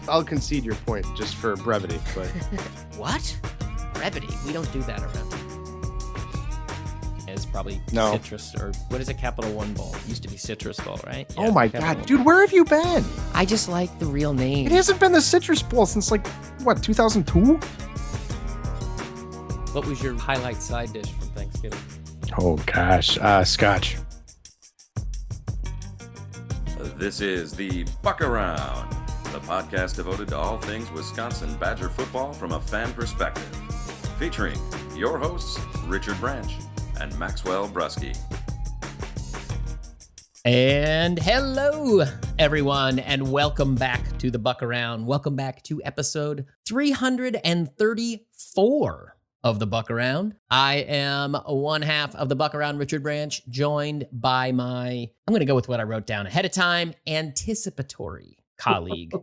I'll concede your point just for brevity. But What? Brevity? We don't do that around here. It's probably No. Citrus, or what is a Capital One Bowl? It used to be Citrus Bowl, right? oh my Capital God, One. dude, where have you been? I just like the real name. It hasn't been the Citrus Bowl since 2002? What was your highlight side dish from Thanksgiving? Oh gosh, Scotch. This is the Buck Around, the podcast devoted to all things Wisconsin Badger football from a fan perspective. Featuring your hosts, Richard Branch and Maxwell Brusky. And hello, everyone, and welcome back to the Buck Around. Welcome back to episode 334 of the Buck Around. I am one half of the Buck Around, Richard Branch, joined by my, I'm going to go with what I wrote down ahead of time, anticipatory colleague,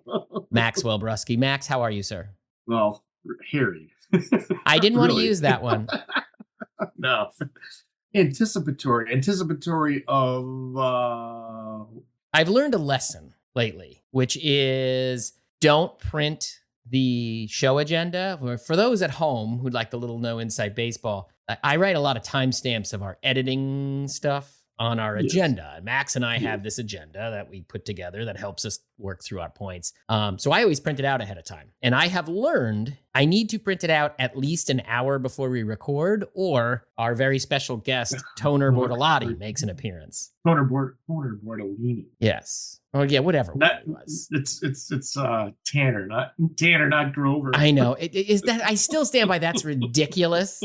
Maxwell Brusky. Max, how are you, sir? Well, hairy. I didn't want to Really? use that one. No. Anticipatory of I've learned a lesson lately, which is don't print the show agenda. For those at home who'd like the little no inside baseball, I write a lot of timestamps of our editing stuff on our Yes. agenda. Max and I have this agenda that we put together that helps us work through our points. So I always print it out ahead of time. And I have learned I need to print it out at least an hour before we record, or our very special guest, Toner Bortolotti, makes an appearance. Toner Bortolini. Yes. Oh, yeah, whatever That it was. it's Tanner, not Grover. I know. Is that I still stand by that's ridiculous.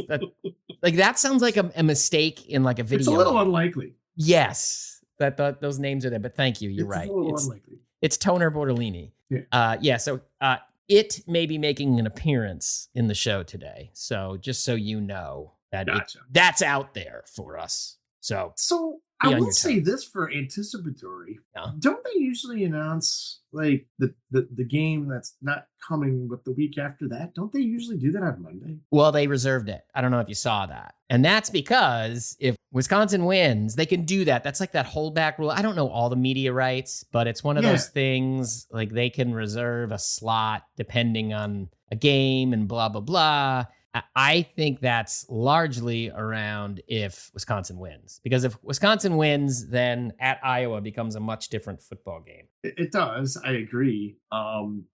That sounds like a mistake in like a video. It's a little unlikely. Yes. Those names are there, but thank you. You're It's right. a little unlikely. It's Toner Bortolini. Yeah. So it may be making an appearance in the show today. So just so you know that Gotcha. that's out there for us. So So Be I on will your say toes. this for anticipatory. Yeah. Don't they usually announce like the game that's not coming but the week after that? Don't they usually do that on Monday? well, they reserved it. I don't know if you saw that. And that's because if Wisconsin wins, they can do that. That's like that holdback rule. I don't know all the media rights, but it's one of Yeah. those things like they can reserve a slot depending on a game and blah, blah, blah. I think that's largely around if Wisconsin wins. Because if Wisconsin wins, then at Iowa becomes a much different football game. It does. I agree.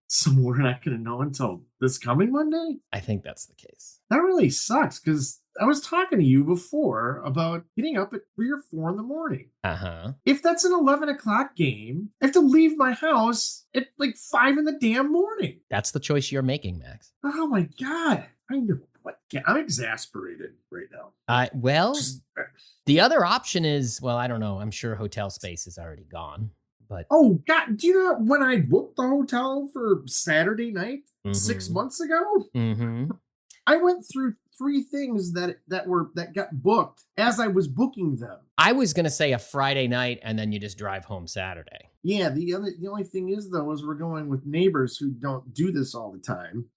So we're not going to know until this coming Monday? I think that's the case. That really sucks because I was talking to you before about getting up at 3 or 4 in the morning. Uh-huh. If that's an 11 o'clock game, I have to leave my house at like 5 in the damn morning. That's the choice you're making, Max. Oh my God. I know. I'm exasperated right now. Well, Just- the other option is, well, I don't know. I'm sure hotel space is already gone. But Oh God. Do you know when I booked the hotel for Saturday night 6 Mhm. months ago? Mhm. I went through 3 things that got booked as I was booking them. I was going to say a Friday night and then you just drive home Saturday. Yeah, the only thing is though is we're going with neighbors who don't do this all the time,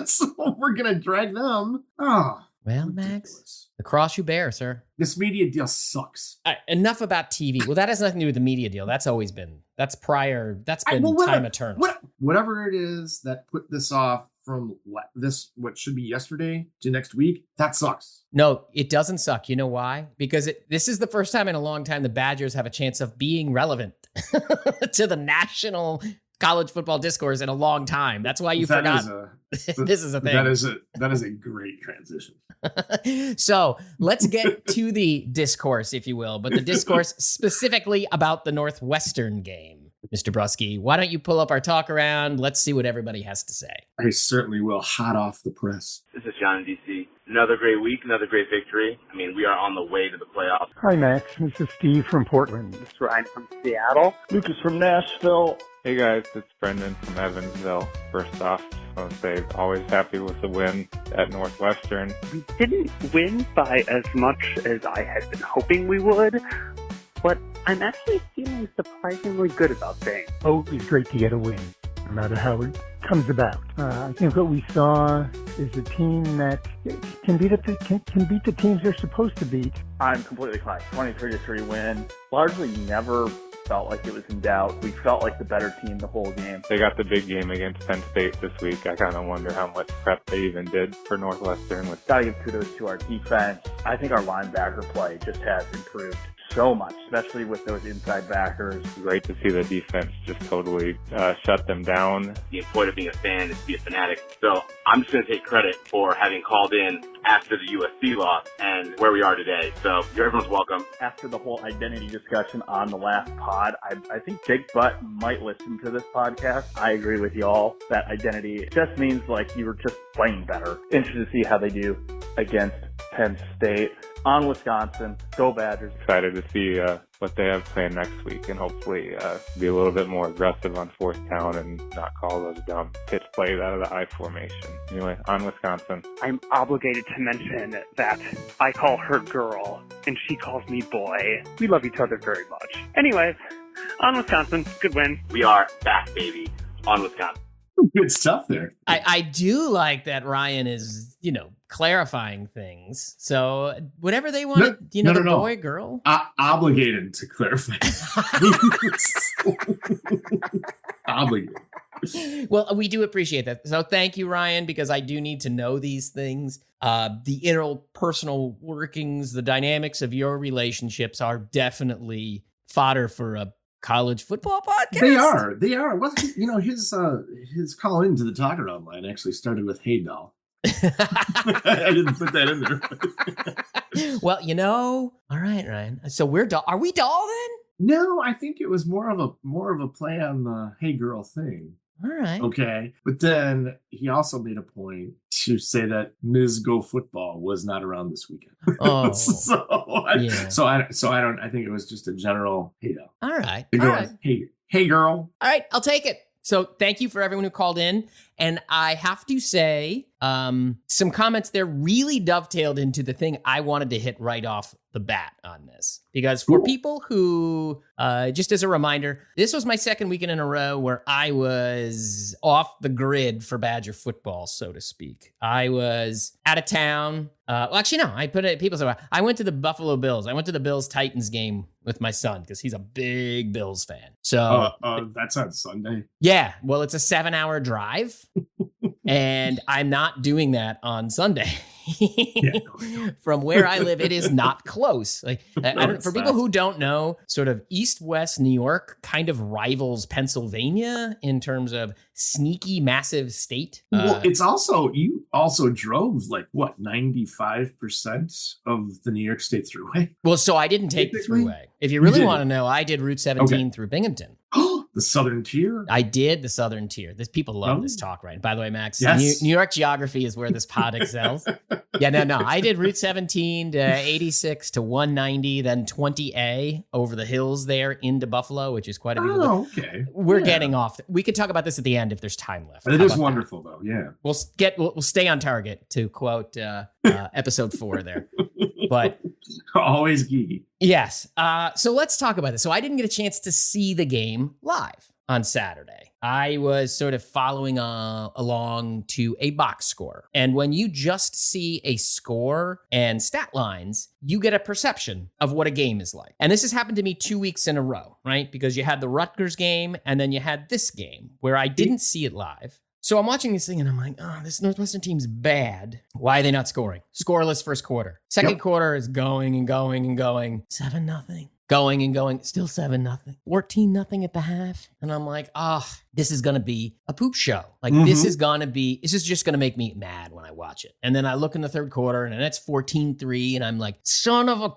so we're gonna drag them. Oh, Well, Max, ridiculous. the cross you bear, sir. This media deal sucks. Enough about TV. Well, that has nothing to do with the media deal. That's always been, that's been Well, time eternal. Whatever it is that put this off from what should be yesterday to next week, that sucks. No, it doesn't suck. You know why? Because this is the first time in a long time the Badgers have a chance of being relevant to the national college football discourse in a long time. That's why you forgot. This is a thing. That is a great transition. So let's get to the discourse, if you will, but the discourse specifically about the Northwestern game. Mr. Brusky, why don't you pull up our talk around? Let's see what everybody has to say. I certainly will. Hot off the press. This is John in DC. Another great week, another great victory. I mean, we are on the way to the playoffs. Hi, Max. This is Steve from Portland. This is Ryan from Seattle. Lucas from Nashville. Hey guys, it's Brendan from Evansville. First off, I want to say always happy with the win at Northwestern. We didn't win by as much as I had been hoping we would, but I'm actually feeling surprisingly good about things. Always great to get a win, no matter how it comes about. I think what we saw is a team that can beat the teams they're supposed to beat. I'm completely fine. 23-3 win. Largely never felt like it was in doubt. We felt like the better team the whole game. They got the big game against Penn State this week. I kind of wonder how much prep they even did for Northwestern. Gotta give kudos to our defense. I think our linebacker play just has improved so much, especially with those inside backers. Great to see the defense just totally shut them down. The point of being a fan is to be a fanatic. So I'm just going to take credit for having called in after the USC loss and where we are today. So everyone's welcome. After the whole identity discussion on the last pod, I think Big Butt might listen to this podcast. I agree with y'all. That identity just means like you were just playing better. Interested to see how they do against Penn State. On Wisconsin, go Badgers. Excited to see what they have planned next week, and hopefully be a little bit more aggressive on fourth down and not call those dumb pitch plays out of the I formation. Anyway, on Wisconsin. I'm obligated to mention that I call her girl and she calls me boy. We love each other very much. Anyways, on Wisconsin, good win. We are back, baby, on Wisconsin. Good stuff there. I do like that Ryan is, clarifying things. So whatever they want, No, the no. boy, girl. Obligated to clarify. Obligated. Well, we do appreciate that. So thank you, Ryan, because I do need to know these things. The interpersonal workings, the dynamics of your relationships are definitely fodder for a college football podcast. They are. His call into the talk around line actually started with "Hey doll." I didn't put that in there. Well, all right, Ryan. So are we doll then? No, I think it was more of a play on the "Hey girl" thing. All right. Okay, but then he also made a point to say that Ms. Go Football was not around this weekend. Oh, I think it was just a general "Hey doll." All right. All right. Hey girl. All right, I'll take it. So thank you for everyone who called in. And I have to say, some comments there really dovetailed into the thing I wanted to hit right off the bat on this. Because for people who, just as a reminder, this was my second weekend in a row where I was off the grid for Badger football, so to speak. I was out of town. People say, I went to the Buffalo Bills. I went to the Bills-Titans game with my son because he's a big Bills fan. So that's on Sunday. Yeah. Well, it's a 7-hour drive. And I'm not doing that on Sunday. From where I live, it is not close. For people who don't know, sort of East-West New York kind of rivals Pennsylvania in terms of sneaky, massive state. Well, you also drove 95% of the New York State Thruway. Well, so I didn't take the Thruway. If you really want to know, I did Route 17 through Binghamton. The Southern Tier? I did the Southern Tier. People love this talk, right? By the way, Max, yes. New York geography is where this pod excels. No. I did Route 17 to 86 to 190, then 20A over the hills there into Buffalo, which is quite a beautiful. Oh, okay. We're getting off. We could talk about this at the end if there's time left. It is wonderful, though. Yeah. We'll stay on target, to quote episode 4 there. But always geeky. Yes. So let's talk about this. So I didn't get a chance to see the game live on Saturday. I was sort of following along to a box score. And when you just see a score and stat lines, you get a perception of what a game is like. And this has happened to me 2 weeks in a row, right? Because you had the Rutgers game and then you had this game where I didn't see it live. So I'm watching this thing and I'm like, this Northwestern team's bad. Why are they not scoring? Scoreless first quarter. Second quarter is going and going and going. 7-0. Going and going. Still 7-0. 14-0 at the half. And I'm like, this is going to be a poop show. This is just going to make me mad when I watch it. And then I look in the third quarter and it's 14-3. And I'm like,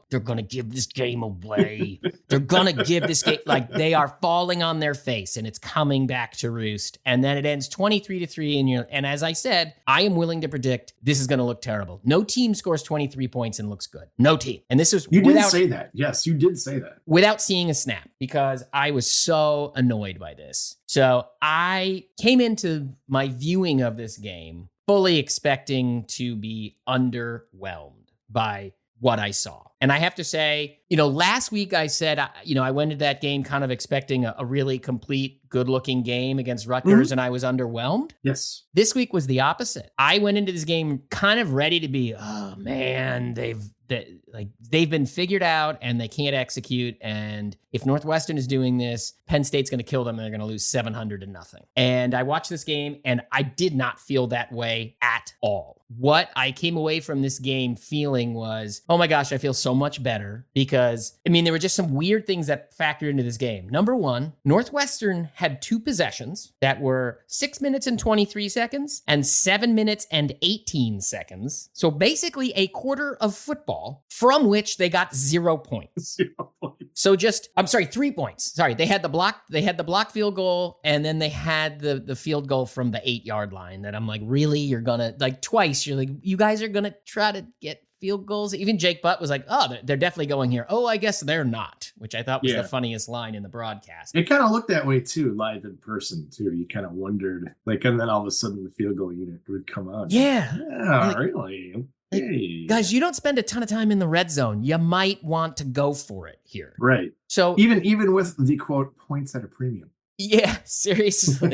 they're going to give this game away. They're going to give this game, they are falling on their face and it's coming back to roost. And then it ends 23-3. And as I said, I am willing to predict this is going to look terrible. No team scores 23 points and looks good. No team. And this is You did say that. Yes, you did say that. Without seeing a snap, because I was so annoyed by this. So I came into my viewing of this game fully expecting to be underwhelmed by what I saw. And I have to say, last week I said, I went into that game kind of expecting a really complete, good-looking game against Rutgers, and I was underwhelmed. Yes. This week was the opposite. I went into this game kind of ready to be, oh man, they've been figured out and they can't execute. And if Northwestern is doing this, Penn State's going to kill them and they're going to lose 700-0. And I watched this game and I did not feel that way at all. What I came away from this game feeling was, oh my gosh, I feel so much better because, there were just some weird things that factored into this game. Number one, Northwestern had 2 possessions that were 6 minutes and 23 seconds and 7 minutes and 18 seconds. So basically a quarter of football from which they got 0 points. 0 points. So 3 points. Sorry, they had the block field goal, and then they had the field goal from the 8-yard line that I'm like, really? You're gonna, twice, you're like, you guys are gonna try to get field goals? Even Jake Butt was like, oh, they're definitely going here. Oh, I guess they're not, which I thought was the funniest line in the broadcast. It kind of looked that way too, live in person too. You kind of wondered, and then all of a sudden the field goal unit would come out. Yeah. Really? Hey. Guys, you don't spend a ton of time in the red zone. You might want to go for it here. Right. So even with the quote points at a premium. Yeah, seriously.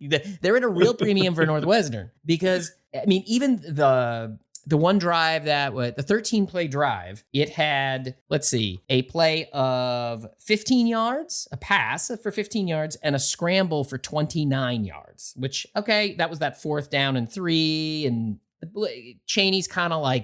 They're in a real premium for Northwestern because, even the one drive that was the 13-play drive, it had, a play of 15 yards, a pass for 15 yards, and a scramble for 29 yards, which, okay, that was that 4th down and 3, and Chaney's kind of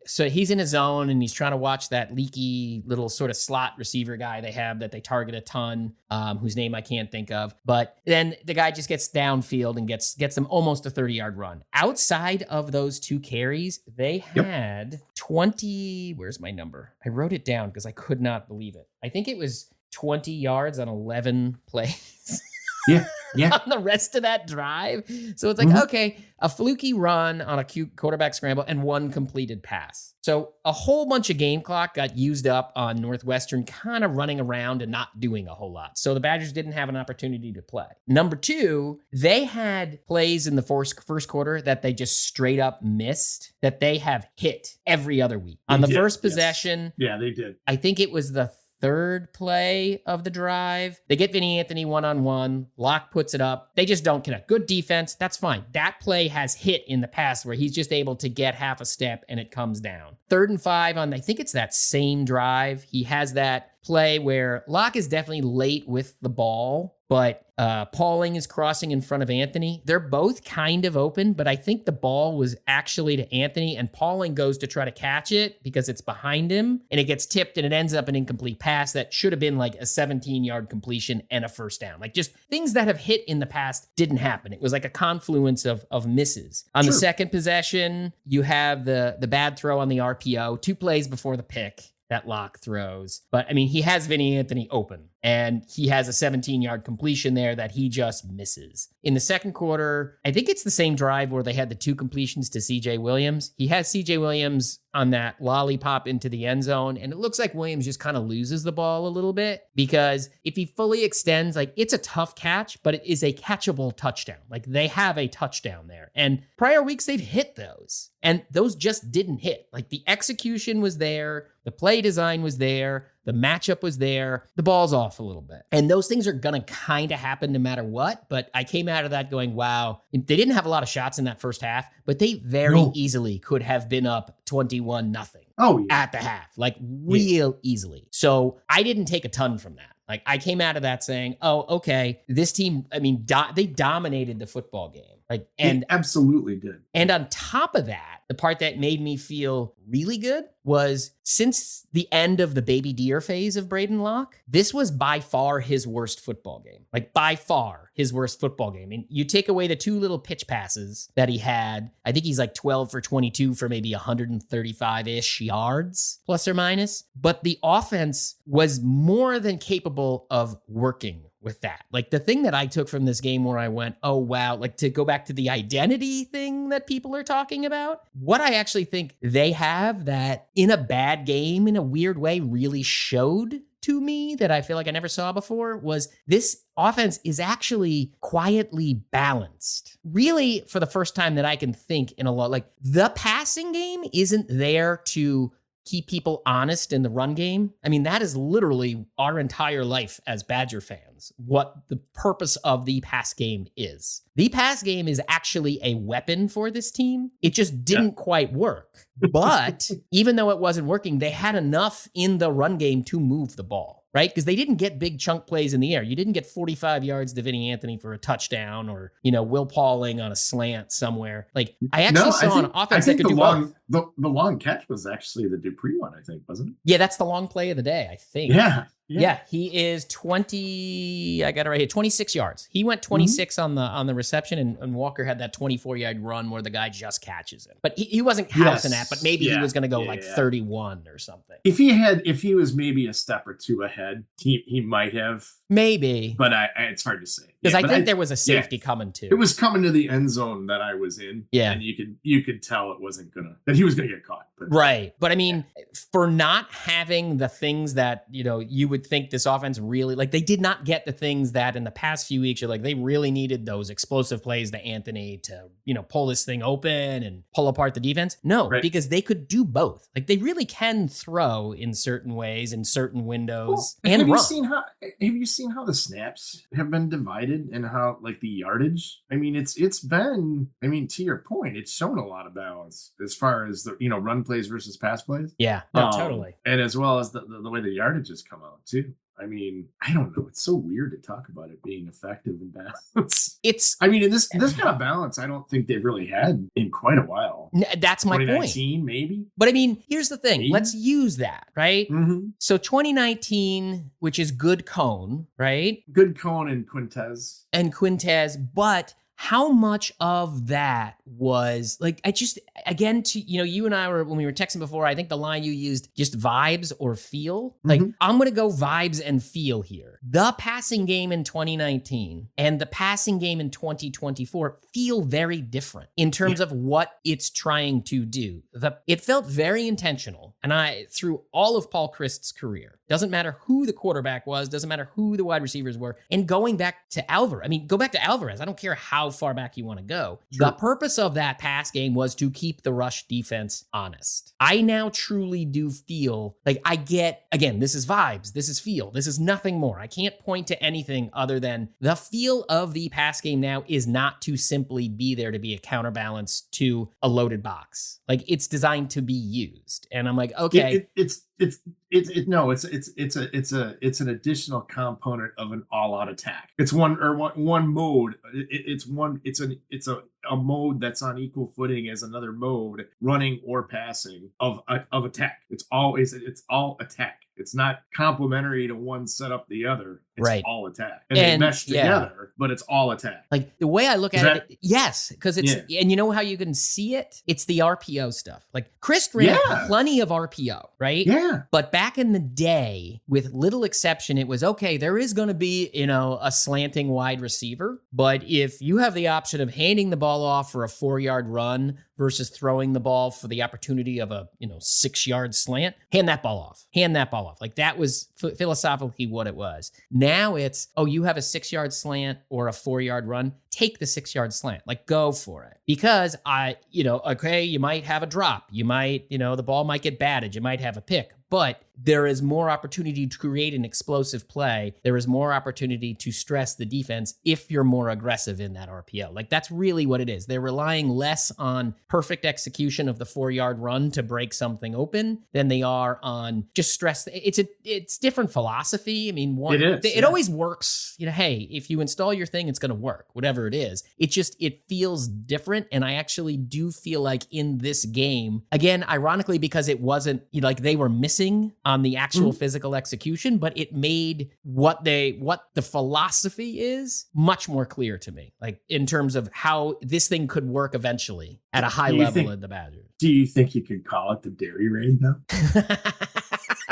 so he's in his zone and he's trying to watch that leaky little sort of slot receiver guy they have that they target a ton, whose name I can't think of. But then the guy just gets downfield and gets them almost a 30-yard run. Outside of those 2 carries, they had 20, where's my number? I wrote it down because I could not believe it. I think it was 20 yards on 11 plays. Yeah. On the rest of that drive. So it's okay, a fluky run on a cute quarterback scramble and 1 completed pass. So a whole bunch of game clock got used up on Northwestern kind of running around and not doing a whole lot. So the Badgers didn't have an opportunity to play. Number 2, they had plays in the first quarter that they just straight up missed that they have hit every other week. On the first possession. Yeah, they did. I think it was the 3rd play of the drive. They get Vinny Anthony 1-on-1. Locke puts it up. They just don't connect. Good defense. That's fine. That play has hit in the past where he's just able to get half a step and it comes down. 3rd and 5 on, I think it's that same drive. He has that play where Locke is definitely late with the ball, but Pauling is crossing in front of Anthony. They're both kind of open, but I think the ball was actually to Anthony, and Pauling goes to try to catch it because it's behind him, and it gets tipped, and it ends up an incomplete pass that should have been like a 17-yard completion and a 1st down. Just things that have hit in the past didn't happen. It was like a confluence of misses. On the second possession, you have the bad throw on the RPO, 2 plays before the pick that Locke throws. But he has Vinny Anthony open and he has a 17-yard completion there that he just misses. In the second quarter, I think it's the same drive where they had the 2 completions to CJ Williams. He has CJ Williams on that lollipop into the end zone, and it looks like Williams just kind of loses the ball a little bit because if he fully extends, it's a tough catch, but it is a catchable touchdown. They have a touchdown there. And prior weeks, they've hit those, and those just didn't hit. The execution was there, the play design was there, the matchup was there, the ball's off a little bit. And those things are going to kind of happen no matter what. But I came out of that going, wow, they didn't have a lot of shots in that first half, but they very easily could have been up 21-0. At the half, real easily. So I didn't take a ton from that. I came out of that saying, oh, okay, this team, they dominated the football game. And they absolutely did. And on top of that, the part that made me feel really good was since the end of the baby deer phase of Braden Locke, this was by far his worst football game. By far his worst football game. And you take away the 2 little pitch passes that he had. I think he's 12 for 22 for maybe 135-ish yards, plus or minus. But the offense was more than capable of working with that. The thing that I took from this game where I went, oh, wow, to go back to the identity thing that people are talking about, what I actually think they have that in a bad game, in a weird way, really showed to me that I feel like I never saw before was this offense is actually quietly balanced. Really, for the first time that I can think in a lot, the passing game isn't there to keep people honest in the run game. I mean, that is literally our entire life as Badger fans, what the purpose of the pass game is. The pass game is actually a weapon for this team. It just didn't quite work. But even though it wasn't working, they had enough in the run game to move the ball. Right? Because they didn't get big chunk plays in the air. You didn't get 45 yards to Vinny Anthony for a touchdown or, Will Pauling on a slant somewhere. Like, I actually saw an offense that could do both. The long catch was actually the Dupree one, I think, wasn't it? Yeah, that's the long play of the day, I think. Yeah, he is 20, I got it right here, 26 yards. He went 26 on the reception, and Walker had that 24-yard run where the guy just catches him. But he wasn't housing that, but maybe he was going to go 31 or something. If he was maybe a step or two ahead, he might have. Maybe. But it's hard to say. Because I think there was a safety coming too. It was coming to the end zone that I was in. Yeah. And you could tell it wasn't that he was gonna get caught. Right. But I mean, for not having the things that, you would think this offense really, like, they did not get the things that in the past few weeks, they really needed those explosive plays to Anthony to, pull this thing open and pull apart the defense. No, because they could do both. Like, they really can throw in certain ways, in certain windows, and have run. Have you seen how the snaps have been divided and how, like, the yardage? I mean, it's been, to your point, it's shown a lot of balance as far as the, run plays versus pass plays. Yeah, no, totally. And as well as the way the yardage has come out too. I mean, I don't know. It's so weird to talk about it being effective and balanced. In this kind of balance, I don't think they've really had in quite a while. That's my point. 2019, maybe. But I mean, here's the thing. Maybe? Let's use that, right? Mm-hmm. So 2019, which is good Cone, right? Good Cone and Quintez. But how much of that was like, you and I were, when we were texting before, I think the line you used, just vibes or feel. Like, I'm going to go vibes and feel here. The passing game in 2019 and the passing game in 2024 feel very different in terms of what it's trying to do. It felt very intentional. And through all of Paul Christ's career, doesn't matter who the quarterback was, doesn't matter who the wide receivers were. And going back to Alvarez, go back to Alvarez. I don't care how far back you want to go. Sure. The purpose of that pass game was to keep the rush defense honest. I now truly do feel like I get, again, this is vibes, this is feel, this is nothing more. I can't point to anything other than the feel of the pass game now is not to simply be there to be a counterbalance to a loaded box. Like, it's designed to be used. And I'm like, okay. It's an additional component of an all-out attack. It's one mode. It's a mode that's on equal footing as another mode, running or passing of attack. It's all attack. It's not complementary to one set up the other. It's all attack. And they mesh together, but it's all attack. Like, the way I look at it, yes, because it's, and you know how you can see it? It's the RPO stuff. Like, Chris ran plenty of RPO, right? Yeah. But back in the day, with little exception, it was, okay, there is going to be, a slanting wide receiver. But if you have the option of handing the ball off for a 4-yard run versus throwing the ball for the opportunity of a 6-yard slant, hand that ball off. Like, that was philosophically what it was. Now it's, you have a 6-yard slant or a 4-yard run, take the 6-yard slant. Like, go for it. Because you might have a drop. You might, the ball might get batted. You might have a pick. But there is more opportunity to create an explosive play. There is more opportunity to stress the defense if you're more aggressive in that RPO. Like, that's really what it is. They're relying less on perfect execution of the 4-yard run to break something open than they are on just stress. It's different philosophy. I mean, it always works. Hey, if you install your thing, it's going to work, whatever it is. It feels different. And I actually do feel like in this game, again, ironically, because it wasn't like they were missing on the actual physical execution, but it made what the philosophy is much more clear to me, like, in terms of how this thing could work eventually at a high level in the Badgers. Do you think you could call it the Dairy Raid though?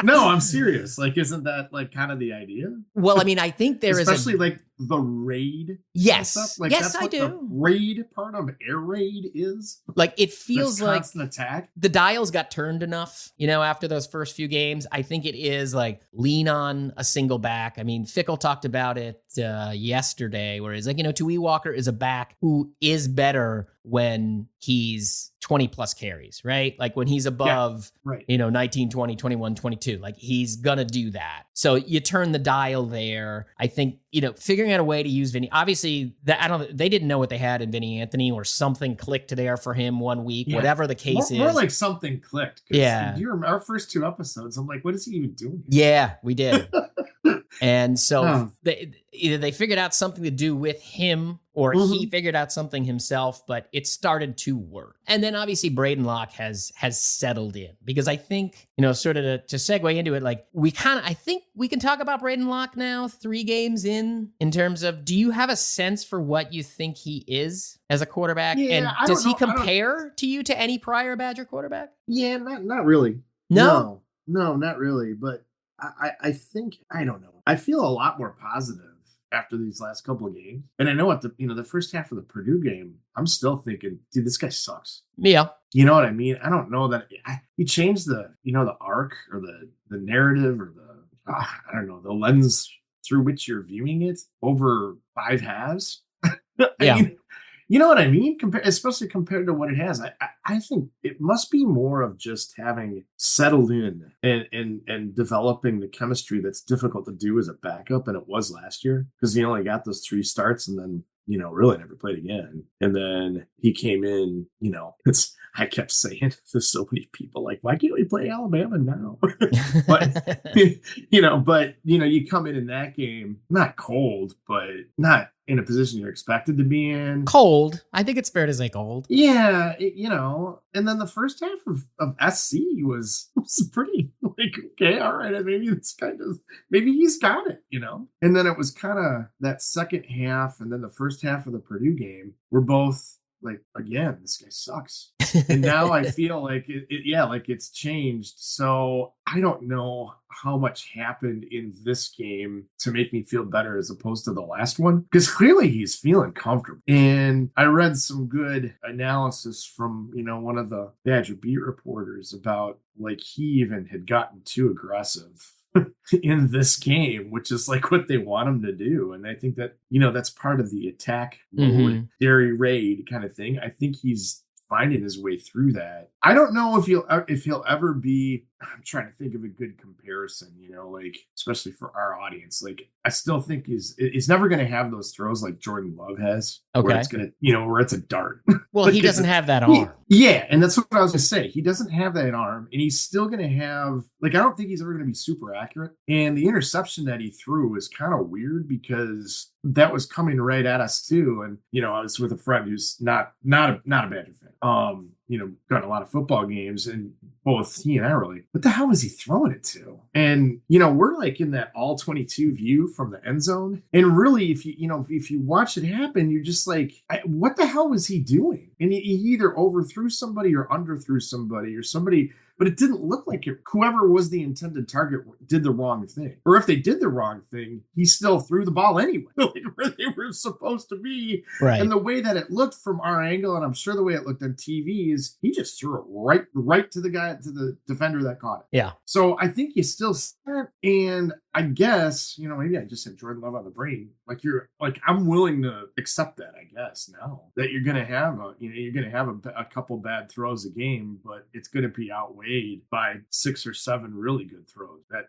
No, I'm serious. Like, isn't that like kind of the idea? Well, I think there especially like the raid. Yes, like, yes, that's I do. The raid part of air raid is like, it feels like constant attack. The dials got turned enough, after those first few games. I think it is like lean on a single back. Fickle talked about it yesterday, where he's like, Tui Walker is a back who is better when he's 20 plus carries, right? Like when he's above, right. 19, 20, 21, 22, like he's going to do that. So you turn the dial there. I think, figuring out a way to use Vinny, obviously they didn't know what they had in Vinny Anthony, or something clicked there for him one week, whatever the case is. More like something clicked. Yeah. Do you remember our first 2 episodes? I'm like, what is he even doing? Yeah, we did. And so either they figured out something to do with him, or he figured out something himself, but it started to work. And then obviously Braden Locke has settled in, because I think, sort of to segue into it, like I think we can talk about Braden Locke now, 3 games in terms of, do you have a sense for what you think he is as a quarterback? Yeah, and does he compare to you to any prior Badger quarterback? Yeah, not really. No, not really. But I think, I don't know. I feel a lot more positive after these last couple of games. And I know at the first half of the Purdue game, I'm still thinking, dude, this guy sucks. Yeah. You know what I mean? I don't know that he changed the arc, or the narrative, or I don't know, the lens through which you're viewing it over 5 halves. I mean, you know what I mean? Especially compared to what it has. I think it must be more of just having settled in and developing the chemistry that's difficult to do as a backup, and it was last year, because he only got those 3 starts and then, really never played again. And then he came in, I kept saying to so many people, like, why can't we play Alabama now? but, you come in that game, not cold, but not in a position you're expected to be in. Cold. I think it's fair to say cold. Yeah. And then the first half of SC was pretty like, okay, all right. Maybe he's got it, And then it was kind of that second half, and then the first half of the Purdue game were both like, again, this guy sucks. And now I feel like like it's changed. So I don't know how much happened in this game to make me feel better as opposed to the last one, because clearly he's feeling comfortable. And I read some good analysis from, one of the Badger beat reporters about, like, he even had gotten too aggressive in this game, which is like what they want him to do. And I think that, that's part of the attack mode, Gary Raid kind of thing. I think he's finding his way through that. I don't know if he'll ever be, I'm trying to think of a good comparison, like, especially for our audience. Like, I still think he's never going to have those throws like Jordan Love has, where it's going to, where it's a dart. Well, he doesn't have that arm. Yeah. And that's what I was going to say. He doesn't have that arm, and he's still going to have, like, I don't think he's ever going to be super accurate. And the interception that he threw is kind of weird, because that was coming right at us too. And, I was with a friend who's not a Badger fan. Got a lot of football games, and both he and I were like, what the hell is he throwing it to? And, we're like in that all 22 view from the end zone. And really, if you watch it happen, you're just like, what the hell was he doing? And he either overthrew somebody or underthrew somebody, but it didn't look like it. Whoever was the intended target did the wrong thing. Or if they did the wrong thing, he still threw the ball anyway, like where they were supposed to be. Right. And the way that it looked from our angle, and I'm sure the way it looked on TV, is he just threw it right to the defender that caught it. Yeah. So I think you still start, and I guess, maybe I just had Jordan Love on the brain. Like, I'm willing to accept that, I guess, now that you're going to have a couple bad throws a game, but it's going to be outweighed by 6 or 7 really good throws that,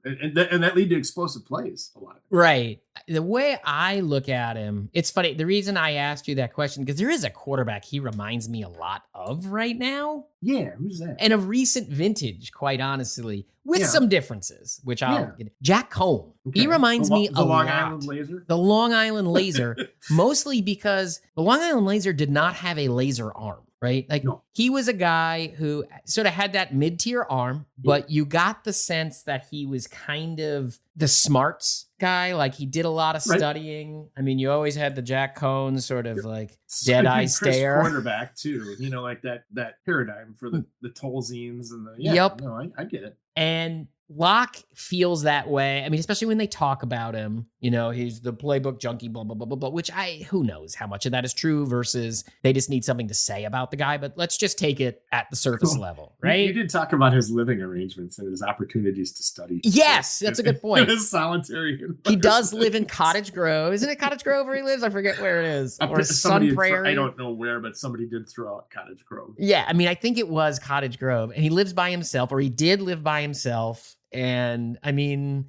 and that lead to explosive plays a lot. Right. The way I look at him, it's funny. The reason I asked you that question, because there is a quarterback he reminds me a lot of right now. Yeah, who's that? And a recent vintage, quite honestly, with some differences, which I'll get. Jack Cohn. Okay. He reminds me a lot. The Long Island Laser? The Long Island Laser, mostly because the Long Island Laser did not have a laser arm. Right? Like, he was a guy who sort of had that mid-tier arm, but you got the sense that he was kind of the smarts guy. Like, he did a lot of studying. I mean, you always had the Jack Cohn sort of like dead eye stare. Quarterback too, like that paradigm for the Tolziens and the, I get it. And Locke feels that way. I mean, especially when they talk about him, he's the playbook junkie, blah, blah, blah, blah, blah, which who knows how much of that is true versus they just need something to say about the guy. But let's just take it at the surface level, right? You did talk about his living arrangements and his opportunities to study. Yes, that's a good point. His solitary. He does live in Cottage Grove. Isn't it Cottage Grove where he lives? I forget where it is. Or Sun Prairie. I don't know where, but somebody did throw out Cottage Grove. Yeah, I mean, I think it was Cottage Grove. And he lives by himself, or he did live by himself. And I mean,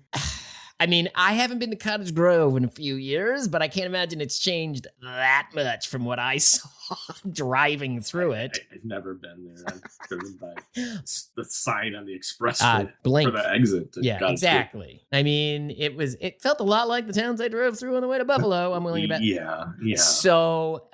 I haven't been to Cottage Grove in a few years, but I can't imagine it's changed that much from what I saw driving through it. I've never been there. I've driven by the sign on the expressway Blink. for the exit. Yeah, exactly. I mean, it felt a lot like the towns I drove through on the way to Buffalo, I'm willing to bet. Yeah. So,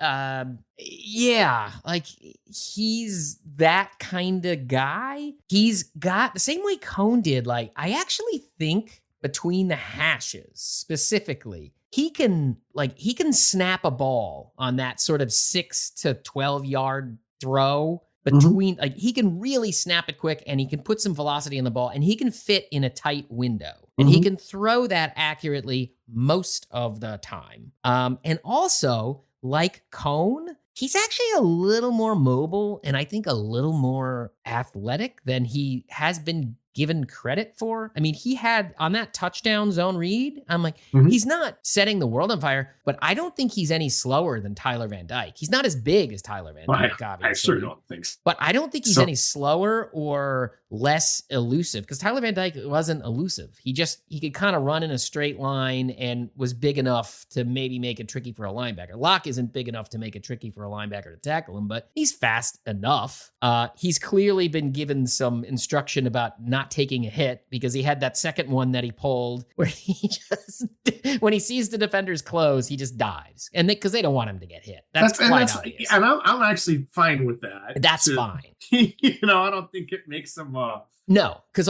like he's that kind of guy. He's got the same way Cone did. Like, I actually think between the hashes specifically, he can snap a ball on that sort of 6 to 12 yard throw between, like he can really snap it quick and he can put some velocity on the ball and he can fit in a tight window and he can throw that accurately most of the time. And also, like Cone, he's actually a little more mobile and I think a little more athletic than he has been given credit for. I mean, he had on that touchdown zone read, I'm like, he's not setting the world on fire, but I don't think he's any slower than Tyler Van Dyke. He's not as big as Tyler Van Dyke, obviously. I sure don't think so. But I don't think he's any slower or less elusive because Tyler Van Dyke wasn't elusive. He could kind of run in a straight line and was big enough to maybe make it tricky for a linebacker. Locke isn't big enough to make it tricky for a linebacker to tackle him, but he's fast enough. He's clearly been given some instruction about not taking a hit because he had that second one that he pulled where he just, when he sees the defenders close, he just dives. And because they don't want him to get hit. That's quite obvious. And I'm actually fine with that. That's fine. I don't think it makes them no, because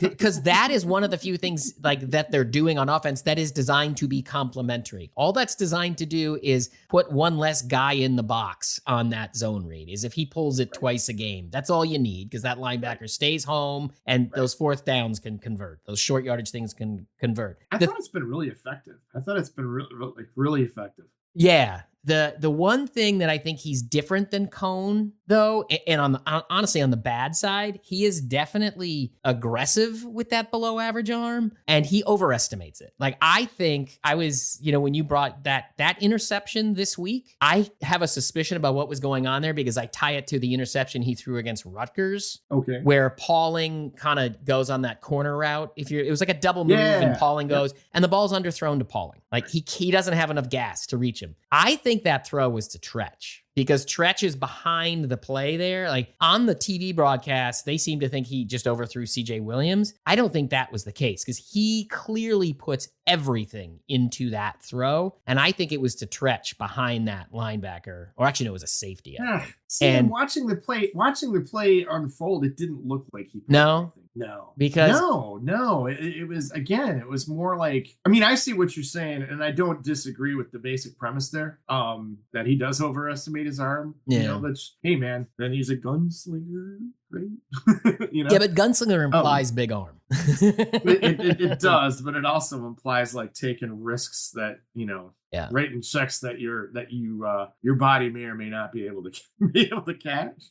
because that is one of the few things like that they're doing on offense that is designed to be complementary. All that's designed to do is put one less guy in the box on that zone read. Is if he pulls it twice a game, that's all you need because that linebacker stays home and those fourth downs can convert. Those short yardage things can convert. I thought it's been really effective. Really effective. Yeah. The one thing that I think he's different than Cone, though, and honestly on the bad side, he is definitely aggressive with that below average arm, and he overestimates it. Like I think I was, when you brought that interception this week, I have a suspicion about what was going on there because I tie it to the interception he threw against Rutgers, where Pauling kind of goes on that corner route. It was like a double move, and Pauling goes, and the ball's underthrown to Pauling. Like he doesn't have enough gas to reach him. I think that throw was to Tretch because Tretch is behind the play there. Like on the TV broadcast, they seem to think he just overthrew CJ Williams. I don't think that was the case because he clearly puts everything into that throw. And I think it was to Tretch behind that linebacker, or actually no, it was a safety. And watching the play unfold, it didn't look like he. No, because it was, again, it was more like, I mean, I see what you're saying and I don't disagree with the basic premise there, that he does overestimate his arm, but hey man, then he's a gunslinger, right? Yeah, but gunslinger implies big arm. it does, but it also implies like taking risks that, writing checks that your body may or may not be able to catch.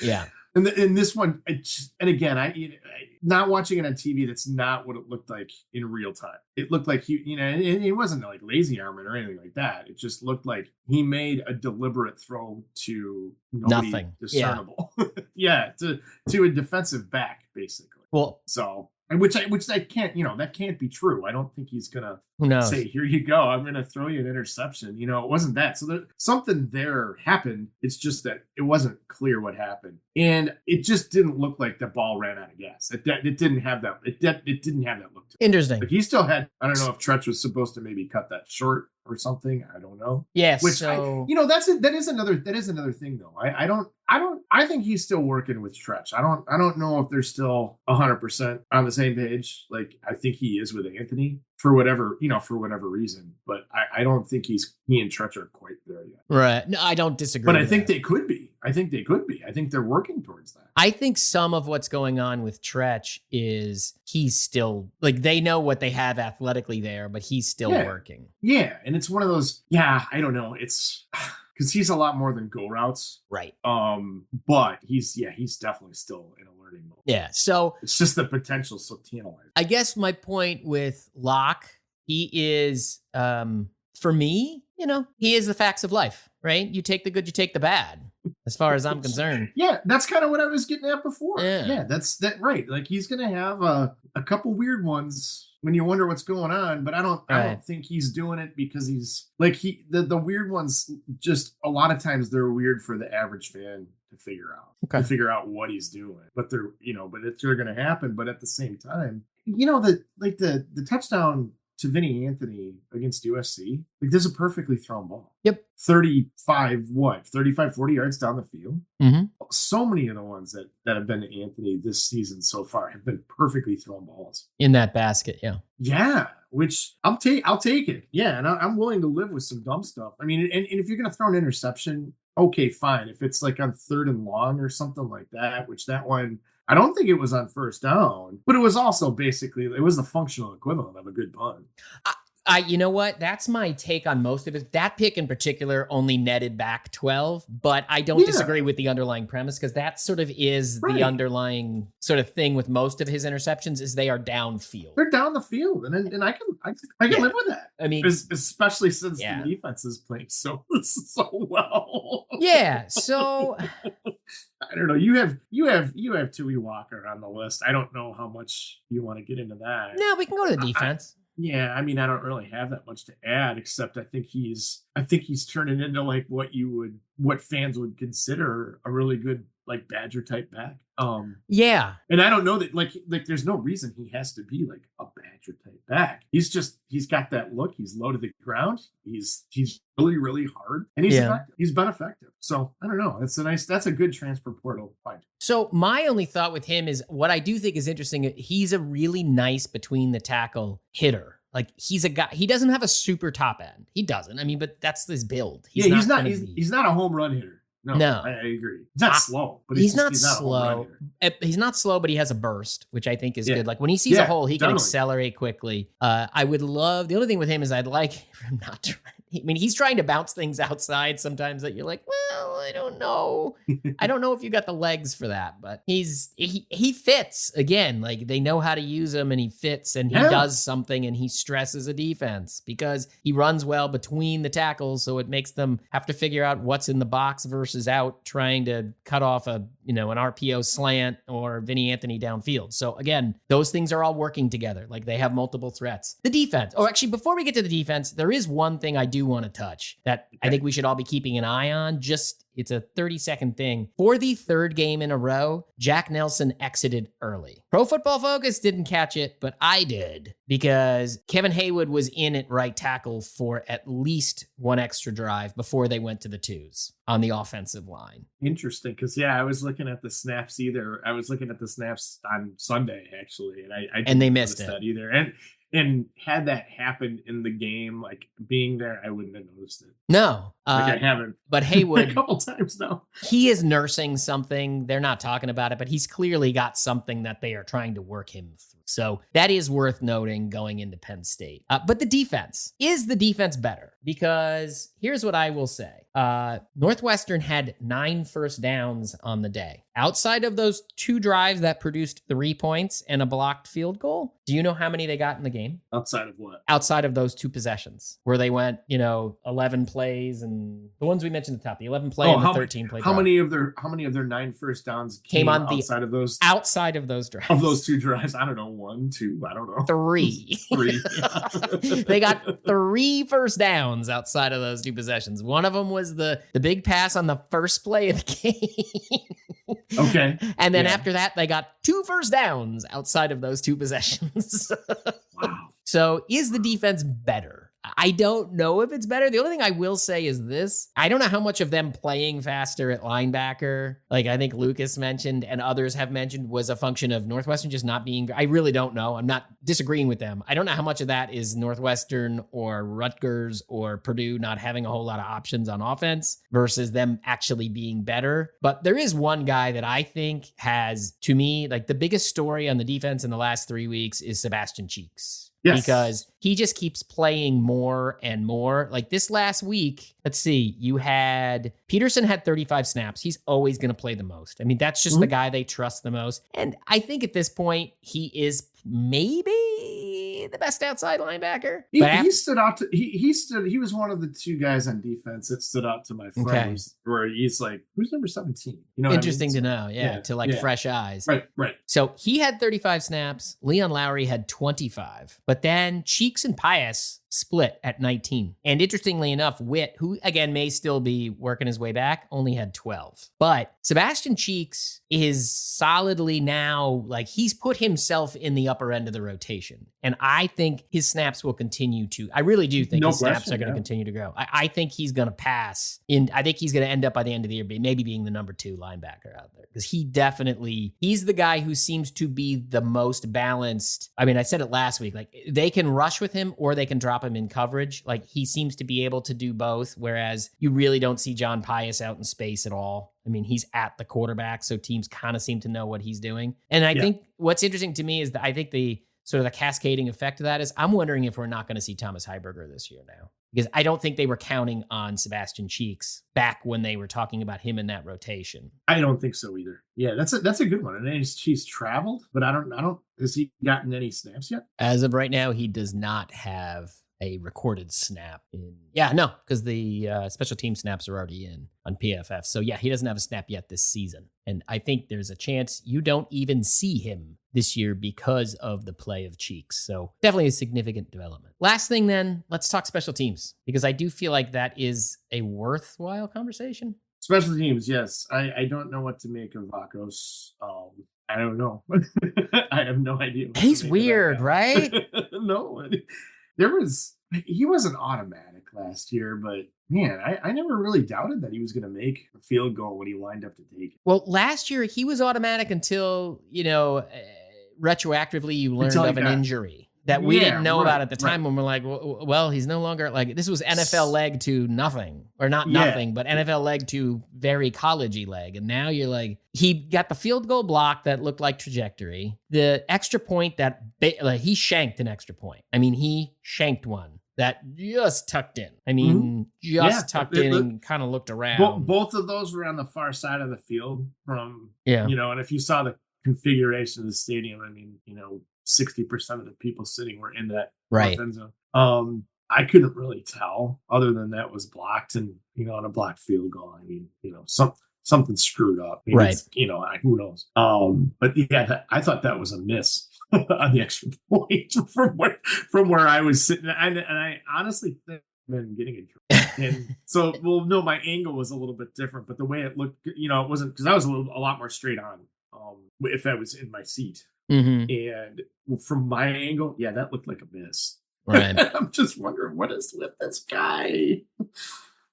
Yeah. And in this one, and again, I not watching it on TV. That's not what it looked like in real time. It looked like it wasn't like lazy arming or anything like that. It just looked like he made a deliberate throw to nothing discernible. To a defensive back, basically. Well, so. Which that can't, that can't be true. I don't think he's gonna say, "Here you go, I'm gonna throw you an interception." It wasn't that. So something there happened. It's just that it wasn't clear what happened, and it just didn't look like the ball ran out of gas. It didn't have that. It didn't have that look to it. Interesting. Like he still had. I don't know if Tretch was supposed to maybe cut that short or something. I don't know. Yes. That is another thing though. I think he's still working with Tretch. I don't know if they're still 100% on the same page. Like I think he is with Anthony for whatever reason, but I don't think he and Tretch are quite there yet. Right. No, I don't disagree. But I think they could be. I think they could be. I think they're working towards that. I think some of what's going on with Tretch is he's still, like, they know what they have athletically there, but he's still working. Yeah, and it's one of those, I don't know. It's because he's a lot more than go routes. Right. But he's definitely still in a learning mode. Yeah, so it's just the potential so tantalizing. I guess my point with Locke, he is, for me, he is the facts of life, right? You take the good, you take the bad, as far as I'm concerned. Yeah, that's kind of what I was getting at before. Yeah, that's right. Like, he's gonna have a couple weird ones when you wonder what's going on, but I don't think he's doing it because he's like the weird ones. Just a lot of times they're weird for the average fan to figure out what he's doing. But they're they're gonna happen. But at the same time, the touchdown to Vinny Anthony against USC, like, there's a perfectly thrown ball. Yep. 35, 40 yards down the field. Mm-hmm. So many of the ones that have been to Anthony this season so far have been perfectly thrown balls. In that basket, yeah. Yeah, which I'll take it. Yeah, and I'm willing to live with some dumb stuff. I mean, and if you're going to throw an interception, okay, fine. If it's like on 3rd and long or something like that, which that one, I don't think it was on 1st down, but it was also it was the functional equivalent of a good punt. You know what? That's my take on most of it. That pick in particular only netted back 12, but I don't disagree with the underlying premise, because that sort of is the underlying sort of thing with most of his interceptions is they are downfield. They're down the field, and I can live with that. I mean, especially since the defense is playing so well. Yeah, so I don't know. You have Tui Walker on the list. I don't know how much you want to get into that. No, we can go to the defense. Yeah, I mean, I don't really have that much to add, except I think he's turning into like what fans would consider a really good, like, Badger type back. Yeah. And I don't know that like there's no reason he has to be like a Badger type back. He's got that look. He's low to the ground. He's really, really hard, and he's effective. He's been effective. So I don't know. That's a good transfer portal find. So my only thought with him is what I do think is interesting. He's a really nice between the tackle hitter. Like, he's a guy, he doesn't have a super top end. He doesn't. I mean, but that's his build. He's not a home run hitter. No, I agree. He's not slow, but he's not slow. He's not slow, but he has a burst, which I think is good. Like, when he sees a hole, he can accelerate quickly. I would love, the only thing with him is I'd like him not to, I mean, he's trying to bounce things outside sometimes that you're like, well, I don't know. I don't know if you got the legs for that, but he fits again. Like, they know how to use him, and he fits, and he does something, and he stresses a defense because he runs well between the tackles. So it makes them have to figure out what's in the box versus out trying to cut off an RPO slant or Vinny Anthony downfield. So again, those things are all working together. Like, they have multiple threats. The defense, or actually before we get to the defense, there is one thing I do want to touch that I think we should all be keeping an eye on. It's a 30-second thing. For the 3rd game in a row, Jack Nelson exited early. Pro Football Focus didn't catch it, but I did, because Kevin Haywood was in at right tackle for at least one extra drive before they went to the 2s on the offensive line. Interesting, because I was looking at the snaps I was looking at the snaps on Sunday, actually, and I didn't they missed that either. And had that happened in the game, like being there, I wouldn't have noticed it. No. I haven't. But Haywood, a couple times now. He is nursing something. They're not talking about it, but he's clearly got something that they are trying to work him through. So that is worth noting going into Penn State. But the defense, is the defense better? Because here's what I will say. Northwestern had 9 first downs on the day. Outside of those 2 drives that produced 3 points and a blocked field goal, do you know how many they got in the game? Outside of what? Outside of those 2 possessions where they went, 11 plays, and the ones we mentioned at the top, the 11 play and the 13 play. How many of their 9 first downs came on outside of those drives? Of those 2 drives, I don't know, 1, 2, I don't know. 3. 3. They got 3 first downs outside of those 2 possessions. One of them was the big pass on the first play of the game. Okay. And then after that, they got 2 first downs outside of those 2 possessions. Wow. So is the defense better? I don't know if it's better. The only thing I will say is this. I don't know how much of them playing faster at linebacker, like I think Lucas mentioned and others have mentioned, was a function of Northwestern just not being, I really don't know. I'm not disagreeing with them. I don't know how much of that is Northwestern or Rutgers or Purdue not having a whole lot of options on offense versus them actually being better. But there is one guy that I think has, to me, like the biggest story on the defense in the last 3 weeks is Sebastian Cheeks. Yes. Because he just keeps playing more and more. Like this last week, let's see, you had Peterson had 35 snaps. He's always going to play the most. I mean, that's just the guy they trust the most. And I think at this point, he is maybe the best outside linebacker. He stood out to he was one of the two guys on defense that stood out to my friends where he's like, who's number 17? You know, interesting what I mean? to know. Yeah. To like fresh eyes. Right. So he had 35 snaps. Leon Lowry had 25. But then Cheeks and Pius split at 19. And interestingly enough, Witt, who again may still be working his way back, only had 12. But Sebastian Cheeks is solidly now, like he's put himself in the upper end of the rotation. And I think his snaps will continue to, I really do think his snaps are going to continue to grow. I think he's going to pass in, I think he's going to end up by the end of the year, maybe being the number 2 linebacker out there. Because he's the guy who seems to be the most balanced. I mean, I said it last week, like they can rush with him or they can drop him in coverage. Like he seems to be able to do both, whereas you really don't see John Pius out in space at all. I mean, he's at the quarterback, so teams kind of seem to know what he's doing. And I think what's interesting to me is that I think the sort of the cascading effect of that is I'm wondering if we're not going to see Thomas Heiberger this year now. Because I don't think they were counting on Sebastian Cheeks back when they were talking about him in that rotation. I don't think so either. Yeah, that's a good one. And he's traveled, but I don't has he gotten any snaps yet? As of right now, he does not have a recorded snap because the special team snaps are already in on PFF. So yeah, he doesn't have a snap yet this season. And I think there's a chance you don't even see him this year because of the play of Cheeks. So definitely a significant development. Last thing then, let's talk special teams, because I do feel like that is a worthwhile conversation. Special teams, yes. I don't know what to make of Vakos. I don't know. I have no idea. He's weird, right? No, he wasn't automatic last year, but man, I never really doubted that he was going to make a field goal when he lined up to take it. Well, last year he was automatic until, retroactively you learned of an injury that we didn't know about at the time when we're like, well, he's no longer like, this was NFL leg to nothing, or not nothing, but NFL leg to very collegey leg. And now you're like, he got the field goal block that looked like trajectory, the extra point that he shanked an extra point. I mean, he shanked one that just tucked in. I mean, tucked in and kind of looked around. Both of those were on the far side of the field from, and if you saw the configuration of the stadium, I mean, 60% of the people sitting were in that end zone. I couldn't really tell other than that was blocked, and, on a blocked field goal, I mean, something screwed up. Maybe who knows? But yeah, I thought that was a miss on the extra point from where I was sitting. And I honestly think been getting it. And so, my angle was a little bit different, but the way it looked, it wasn't, because I was a lot more straight on if I was in my seat. And from my angle, that looked like a miss. Right. I'm just wondering, what is with this guy?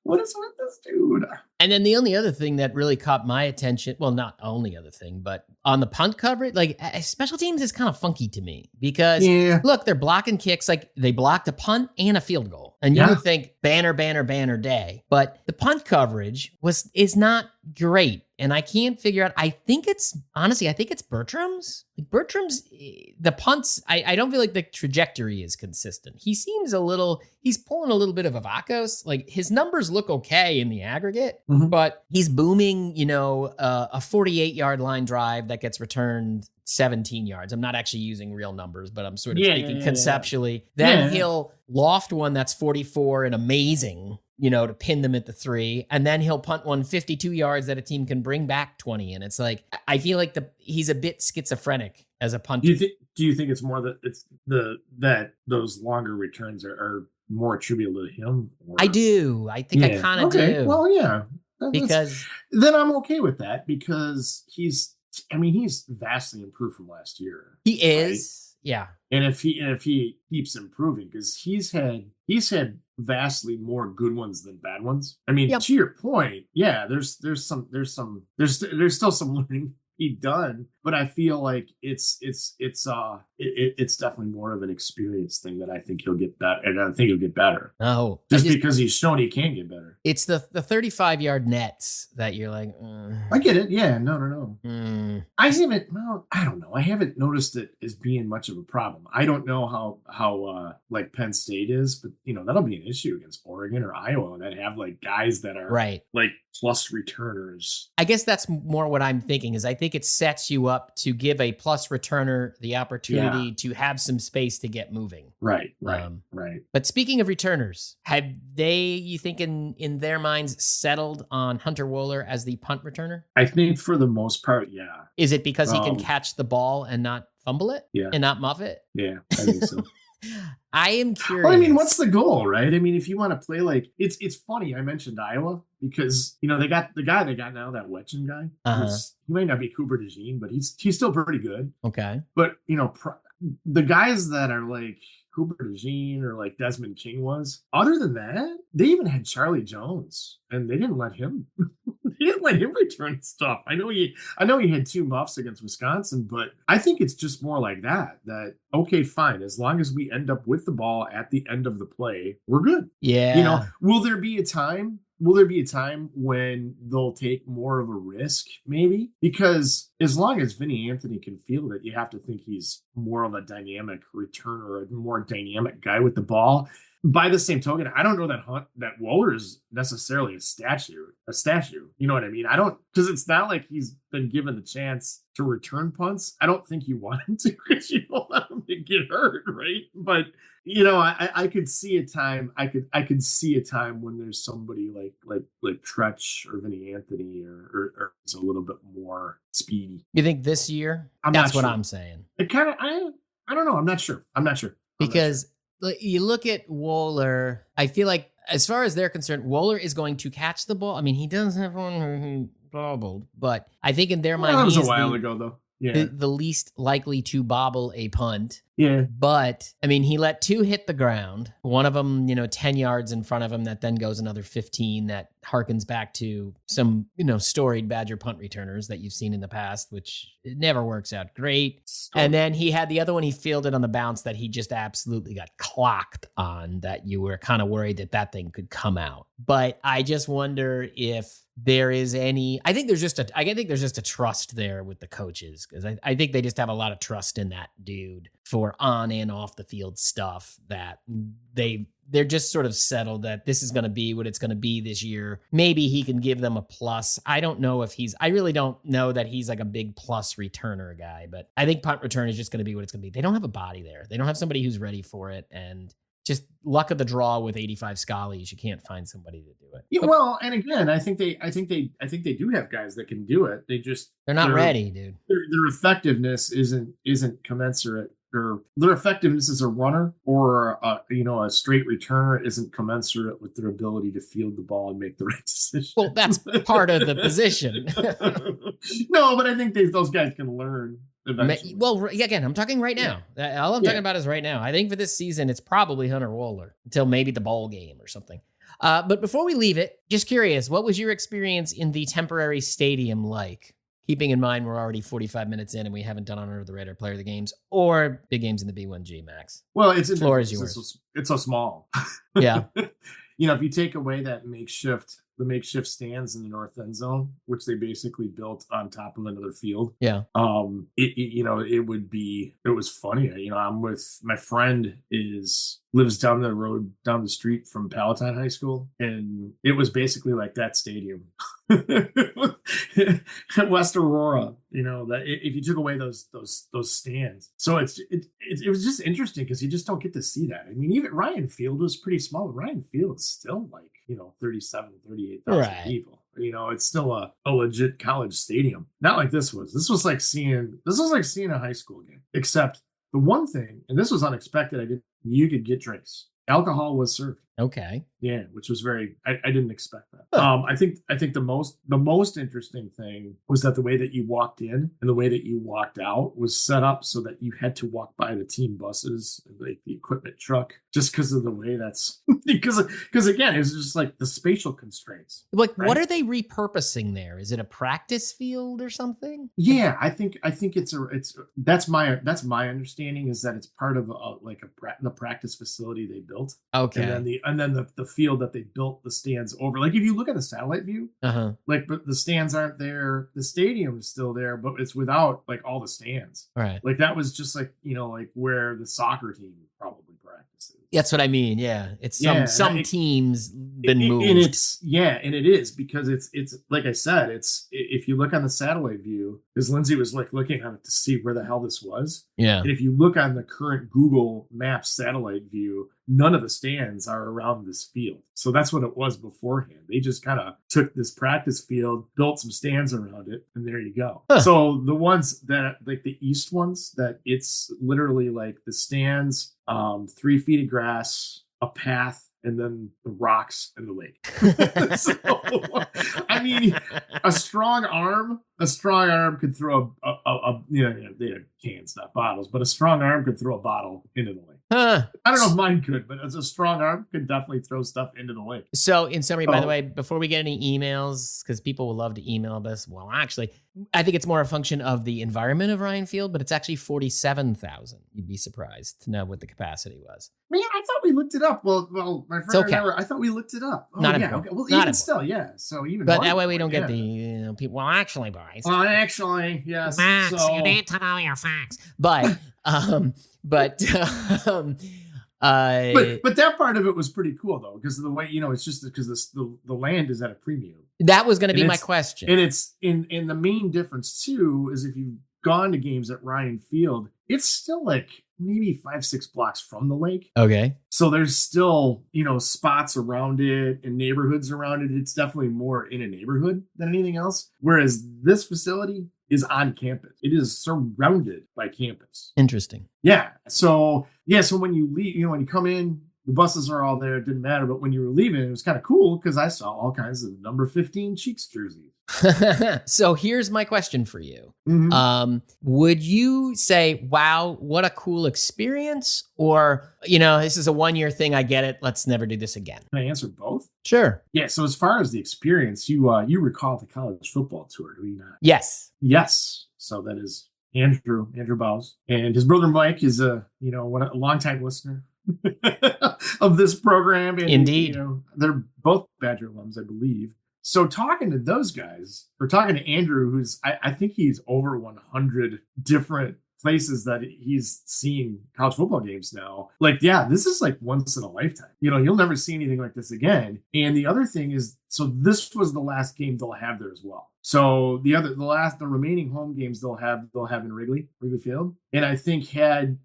What is with this dude? And then the only other thing that really caught my attention, well, not only other thing, but on the punt coverage, like special teams is kind of funky to me because look, they're blocking kicks. Like they blocked a punt and a field goal. And you would think banner day, but the punt coverage is not great. And I can't figure out, I think it's Bertram's. Like Bertram's, the punts, I don't feel like the trajectory is consistent. He seems he's pulling a little bit of a Vakos. Like his numbers look okay in the aggregate, but he's booming, a 48-yard line drive that gets returned 17 yards. I'm not actually using real numbers, but I'm sort of thinking conceptually. Then he'll loft one that's 44 and amazing, to pin them at the 3. And then he'll punt one 52 yards that a team can bring back 20. And it's like, I feel like he's a bit schizophrenic as a punter. Do you think it's more that those longer returns are more attributable to him? Or? I do. I think I kind of do. Well, yeah. Because then I'm okay with that because he's vastly improved from last year. He is. Right? Yeah. And if he keeps improving, because he's had vastly more good ones than bad ones. I mean, to your point, yeah, there's still some learning to be done, but I feel like it's definitely more of an experience thing that I think he'll get better, and I think he'll get better. Oh, just because he's shown he can get better. It's the 35-yard nets that you're like, I get it. Yeah, no. I haven't. Well, I don't know. I haven't noticed it as being much of a problem. I don't know how like Penn State is, but that'll be an issue against Oregon or Iowa that have like guys that are like plus returners. I guess that's more what I'm thinking. Is I think it sets you up to give a plus returner the opportunity to have some space to get moving. Right. But speaking of returners, have they, you think in their minds, settled on Hunter Wohler as the punt returner? I think for the most part, yeah. Is it because he can catch the ball and not fumble it? Yeah. And not muff it? Yeah, I think so. I am curious. Well, I mean, what's the goal, right? I mean, if you want to play like it's funny. I mentioned Iowa because they got the guy they got now, that Wetchen guy. He might not be Cooper DeJean, but he's still pretty good. Okay, but the guys that are like Cooper DeJean or like Desmond King was. Other than that, they even had Charlie Jones, and they didn't let him. They didn't let him return stuff. I know he had 2 muffs against Wisconsin, but I think it's just more like that. That okay, fine, as long as we end up with the ball at the end of the play, we're good. Yeah. Will there be a time? Will there be a time when they'll take more of a risk? Maybe, because as long as Vinny Anthony can field it, you have to think he's more of a dynamic returner, a more dynamic guy with the ball. By the same token, I don't know that Wohler is necessarily a statue. You know what I mean? I don't, because it's not like he's been given the chance to return punts. I don't think you want him to, because you don't want him to get hurt, right? But I could see a time. I could see a time when there's somebody like Tretch or Vinny Anthony or is a little bit more speedy. You think this year? That's what I'm saying. It kind of. I don't know. I'm not sure. Because you look at Wohler, I feel like as far as they're concerned, Wohler is going to catch the ball. I mean, he does have one who bobbled, but I think in their mind, that was a while ago, though. Yeah, the least likely to bobble a punt. Yeah. But, I mean, he let 2 hit the ground. One of them, 10 yards in front of him that then goes another 15 that harkens back to some, storied Badger punt returners that you've seen in the past, which it never works out great. And then he had the other one he fielded on the bounce that he just absolutely got clocked on, that you were kind of worried that thing could come out. But I just wonder if there is any, I think there's just a trust there with the coaches, because I think they just have a lot of trust in that dude for on and off the field stuff, that they're just sort of settled that this is going to be what it's going to be this year. Maybe he can give them a plus. I don't know if I really don't know that he's like a big plus returner guy, but I think punt return is just going to be what it's going to be. They don't have a body there. They don't have somebody who's ready for it. And just luck of the draw with 85 Scallies, you can't find somebody to do it. Yeah, well, and again, I think they do have guys that can do it. They're not ready, dude. Their effectiveness isn't commensurate, or their effectiveness as a runner or a straight returner isn't commensurate with their ability to field the ball and make the right decision. Well, that's part of the position. No, but I think those guys can learn eventually. Well, again, I'm talking right now. Yeah. All I'm talking about is right now. I think for this season, it's probably Hunter Wohler until maybe the bowl game or something. But before we leave it, just curious, what was your experience in the temporary stadium like? Keeping in mind we're already 45 minutes in and we haven't done Under the Radar Player of the Games or big games in the B1G, Max. Well, floor is yours. It's so small. Yeah. If you take away the makeshift stands in the north end zone, which they basically built on top of another field. Yeah. It was funny. I'm with my friend lives down the street from Palatine High School, and it was basically like that stadium. West Aurora, that if you took away those stands. So it was just interesting because you just don't get to see that. I mean, even Ryan Field was pretty small. Ryan Field's still like 38,000 people. It's still a legit college stadium. Not like this was. This was like seeing a high school game. Except the one thing, and this was unexpected, you could get drinks. Alcohol was served. Okay. Yeah, which was very. I didn't expect that. Huh. I think the most interesting thing was that the way that you walked in and the way that you walked out was set up so that you had to walk by the team buses, like the equipment truck, just because of the way that's because again, it's just like the spatial constraints. Like, right? what are they repurposing there? Is it a practice field or something? Yeah, I think that's my understanding is that it's part of the practice facility they built. Okay. And then the field that they built the stands over. Like if you look at the satellite view, like but the stands aren't there. The stadium is still there, but it's without like all the stands. Right. Like that was just like, like where the soccer team probably practices. That's what I mean. Yeah. It's some teams been moved. And it is because it's like I said, it's if you look on the satellite view, because Lindsay was like looking at it to see where the hell this was. Yeah. And if you look on the current Google Maps satellite view, none of the stands are around this field. So that's what it was beforehand. They just kind of took this practice field, built some stands around it, and there you go. Huh. So the ones that like the east ones, that it's literally like the stands, 3 feet of grass, a path, and then the rocks and the lake. So, I mean, a strong arm could throw they had cans, not bottles, but a strong arm could throw a bottle into the lake. I don't know if mine could, but as a strong arm could definitely throw stuff into the lake. So in summary, by the way, before we get any emails, because people will love to email us, well, actually, I think it's more a function of the environment of Ryan Field, but it's actually 47,000. You'd be surprised to know what the capacity was. Man, I thought we looked it up. Well, my friend and I thought we looked it up. Oh, not yeah. important. Okay. Well, not even still, yeah. So even, but that way we don't get the people. Well, actually, boys. Well, actually, yes. Max, so... you need to know your facts. But But that part of it was pretty cool though, because of the way, it's just because the land is at a premium. That was going to be my question. And it's in the main difference too is if you've gone to games at Ryan Field, it's still like maybe 5-6 blocks from the lake. Okay. So there's still, spots around it and neighborhoods around it. It's definitely more in a neighborhood than anything else. Whereas this facility is on campus. It is surrounded by campus. Interesting. Yeah. So when you leave, when you come in, the buses are all there. It didn't matter. But when you were leaving, it was kind of cool because I saw all kinds of number 15 Cheeks jerseys. So here's my question for you. Mm-hmm. Would you say, wow, what a cool experience? Or, this is a 1-year thing. I get it. Let's never do this again. Can I answer both? Sure. Yeah. So as far as the experience, you recall the college football tour, do you not? Yes. Yes. So that is Andrew Bowes, and his brother Mike is a longtime listener of this program. And, indeed. They're both Badger alums, I believe. So talking to those guys, or talking to Andrew, who's I think he's over 100 different places that he's seen college football games now. Like, yeah, this is like once in a lifetime. You'll never see anything like this again. And the other thing is, so this was the last game they'll have there as well. So the remaining home games they'll have in Wrigley Field. And I think had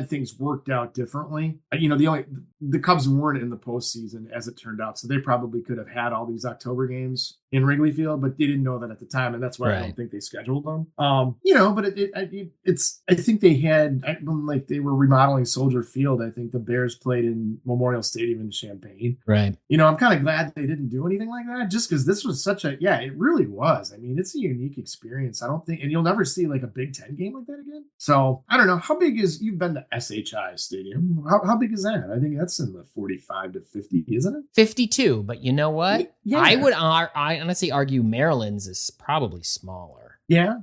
things worked out differently, the Cubs weren't in the postseason as it turned out. So they probably could have had all these October games in Wrigley Field, but they didn't know that at the time. And that's why I don't think they scheduled them. But I think they had, like they were remodeling Soldier Field. I think the Bears played in Memorial Stadium in Champaign. Right. I'm kind of glad they didn't do anything like that, just because this was it really was. I mean, it's a unique experience. I don't think, and you'll never see like a Big Ten game like that again. So I don't know. How big you've been to SHI Stadium? How big is that? I think that's in the 45 to 50, isn't it? 52. But you know what? Yeah. I honestly argue Maryland's is probably smaller. Yeah.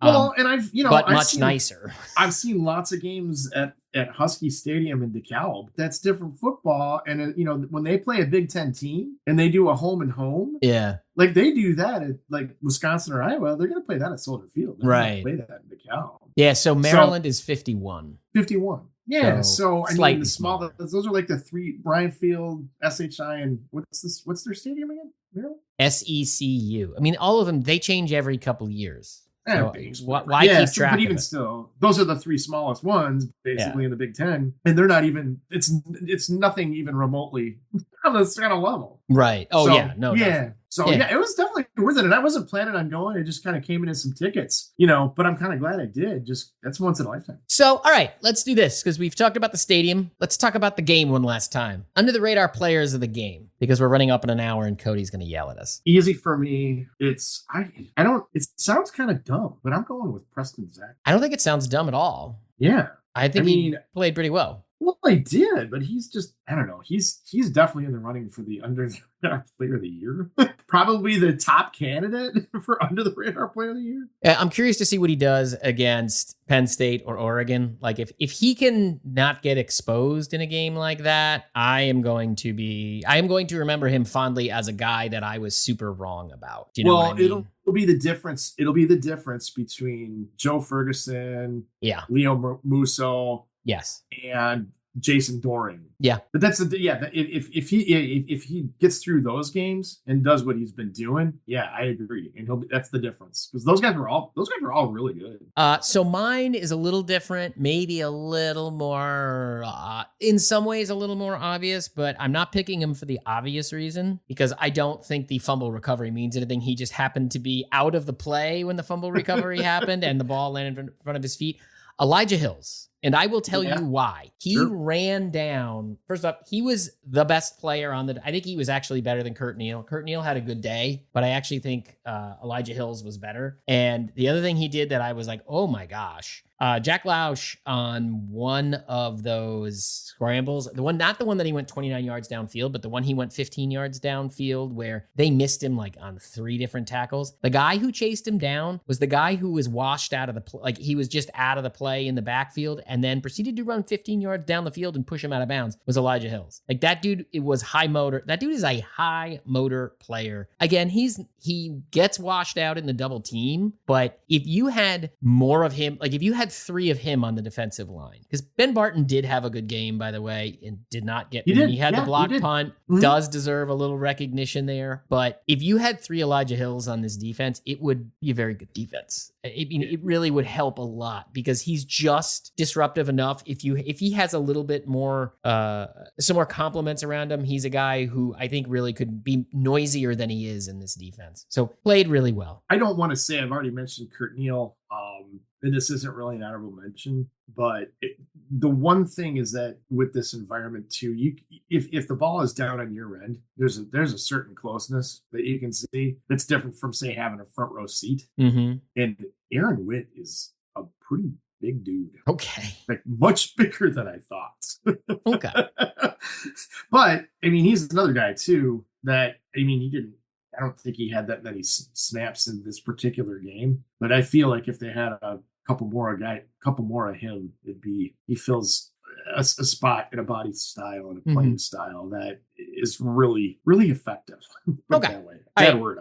Well, and I've much nicer. I've seen lots of games at Husky Stadium in DeKalb. That's different football. And when they play a Big Ten team and they do a home and home, yeah, like they do that at like Wisconsin or Iowa, they're going to play that at Soldier Field. They're right. Play that in DeKalb. Yeah. So Maryland is 51. 51. Yeah. So I mean, the smaller. Those are like the three: Ryan Field, SHI, and what's their stadium again? Maryland? SECU. I mean, all of them, they change every couple of years. So why keep track but even of it? still, those are the 3 smallest ones basically in the Big Ten, and they're not even. It's nothing even remotely on this kind of level. Right. Oh, So, yeah. No, yeah. definitely. So yeah, it was definitely worth it. And I wasn't planning on going. I just kind of came in as some tickets, but I'm kind of glad I did. Just that's once in a lifetime. So, all right, let's do this because we've talked about the stadium. Let's talk about the game one last time. Under the radar players of the game, because we're running up in an hour and Cody's going to yell at us. Easy for me. It sounds kind of dumb, but I'm going with Preston Zach. I don't think it sounds dumb at all. Yeah. I think he played pretty well. Well, I did, but he's just, I don't know. He's definitely in the running for the under the radar player of the year. Probably the top candidate for under the radar player of the year. I'm curious to see what he does against Penn State or Oregon. Like if he can not get exposed in a game like that, I am going to remember him fondly as a guy that I was super wrong about. Do you know what I mean? It'll be the difference. It'll be the difference between Joe Ferguson, Leo Musso, yes, and Jason Doring. Yeah. But that's if he gets through those games and does what he's been doing, yeah, I agree. And that's the difference. Because those guys are all really good. So mine is a little different, maybe a little more in some ways a little more obvious, but I'm not picking him for the obvious reason because I don't think the fumble recovery means anything. He just happened to be out of the play when the fumble recovery happened and the ball landed in front of his feet. Elijah Hills. And I will tell you why. He ran down. First off, he was the best player I think he was actually better than Kurt Neal. Kurt Neal had a good day, but I actually think Elijah Hills was better. And the other thing he did that I was like, oh my gosh. Jack Lausch on one of those scrambles, not the one that he went 29 yards downfield, but the one he went 15 yards downfield where they missed him like on 3 different tackles. The guy who chased him down was the guy who was washed out of the play. Like he was just out of the play in the backfield and then proceeded to run 15 yards down the field and push him out of bounds was Elijah Hills. Like that dude, it was high motor. That dude is a high motor player. Again, he gets washed out in the double team, but if you had more of him, like if you had 3 of him on the defensive line, because Ben Barton did have a good game, by the way, and did not get, he had the block punt, does deserve a little recognition there. But if you had 3 Elijah Hills on this defense, it would be a very good defense. It really would help a lot because he's just disruptive enough. If he has a little bit more, some more compliments around him, he's a guy who I think really could be noisier than he is in this defense. So played really well. I don't want to say I've already mentioned Kurt Neal, and this isn't really an honorable mention, but the one thing is that with this environment too, if the ball is down on your end, there's a certain closeness that you can see that's different from say having a front row seat. Mm-hmm. And Aaron Witt is a pretty big dude. Okay. Like much bigger than I thought. Okay. But I mean, he's another guy too that, I don't think he had that many snaps in this particular game, but I feel like if they had a couple more of him, he fills a spot in a body style and a playing style that is really, really effective. Okay. That way. Bad word.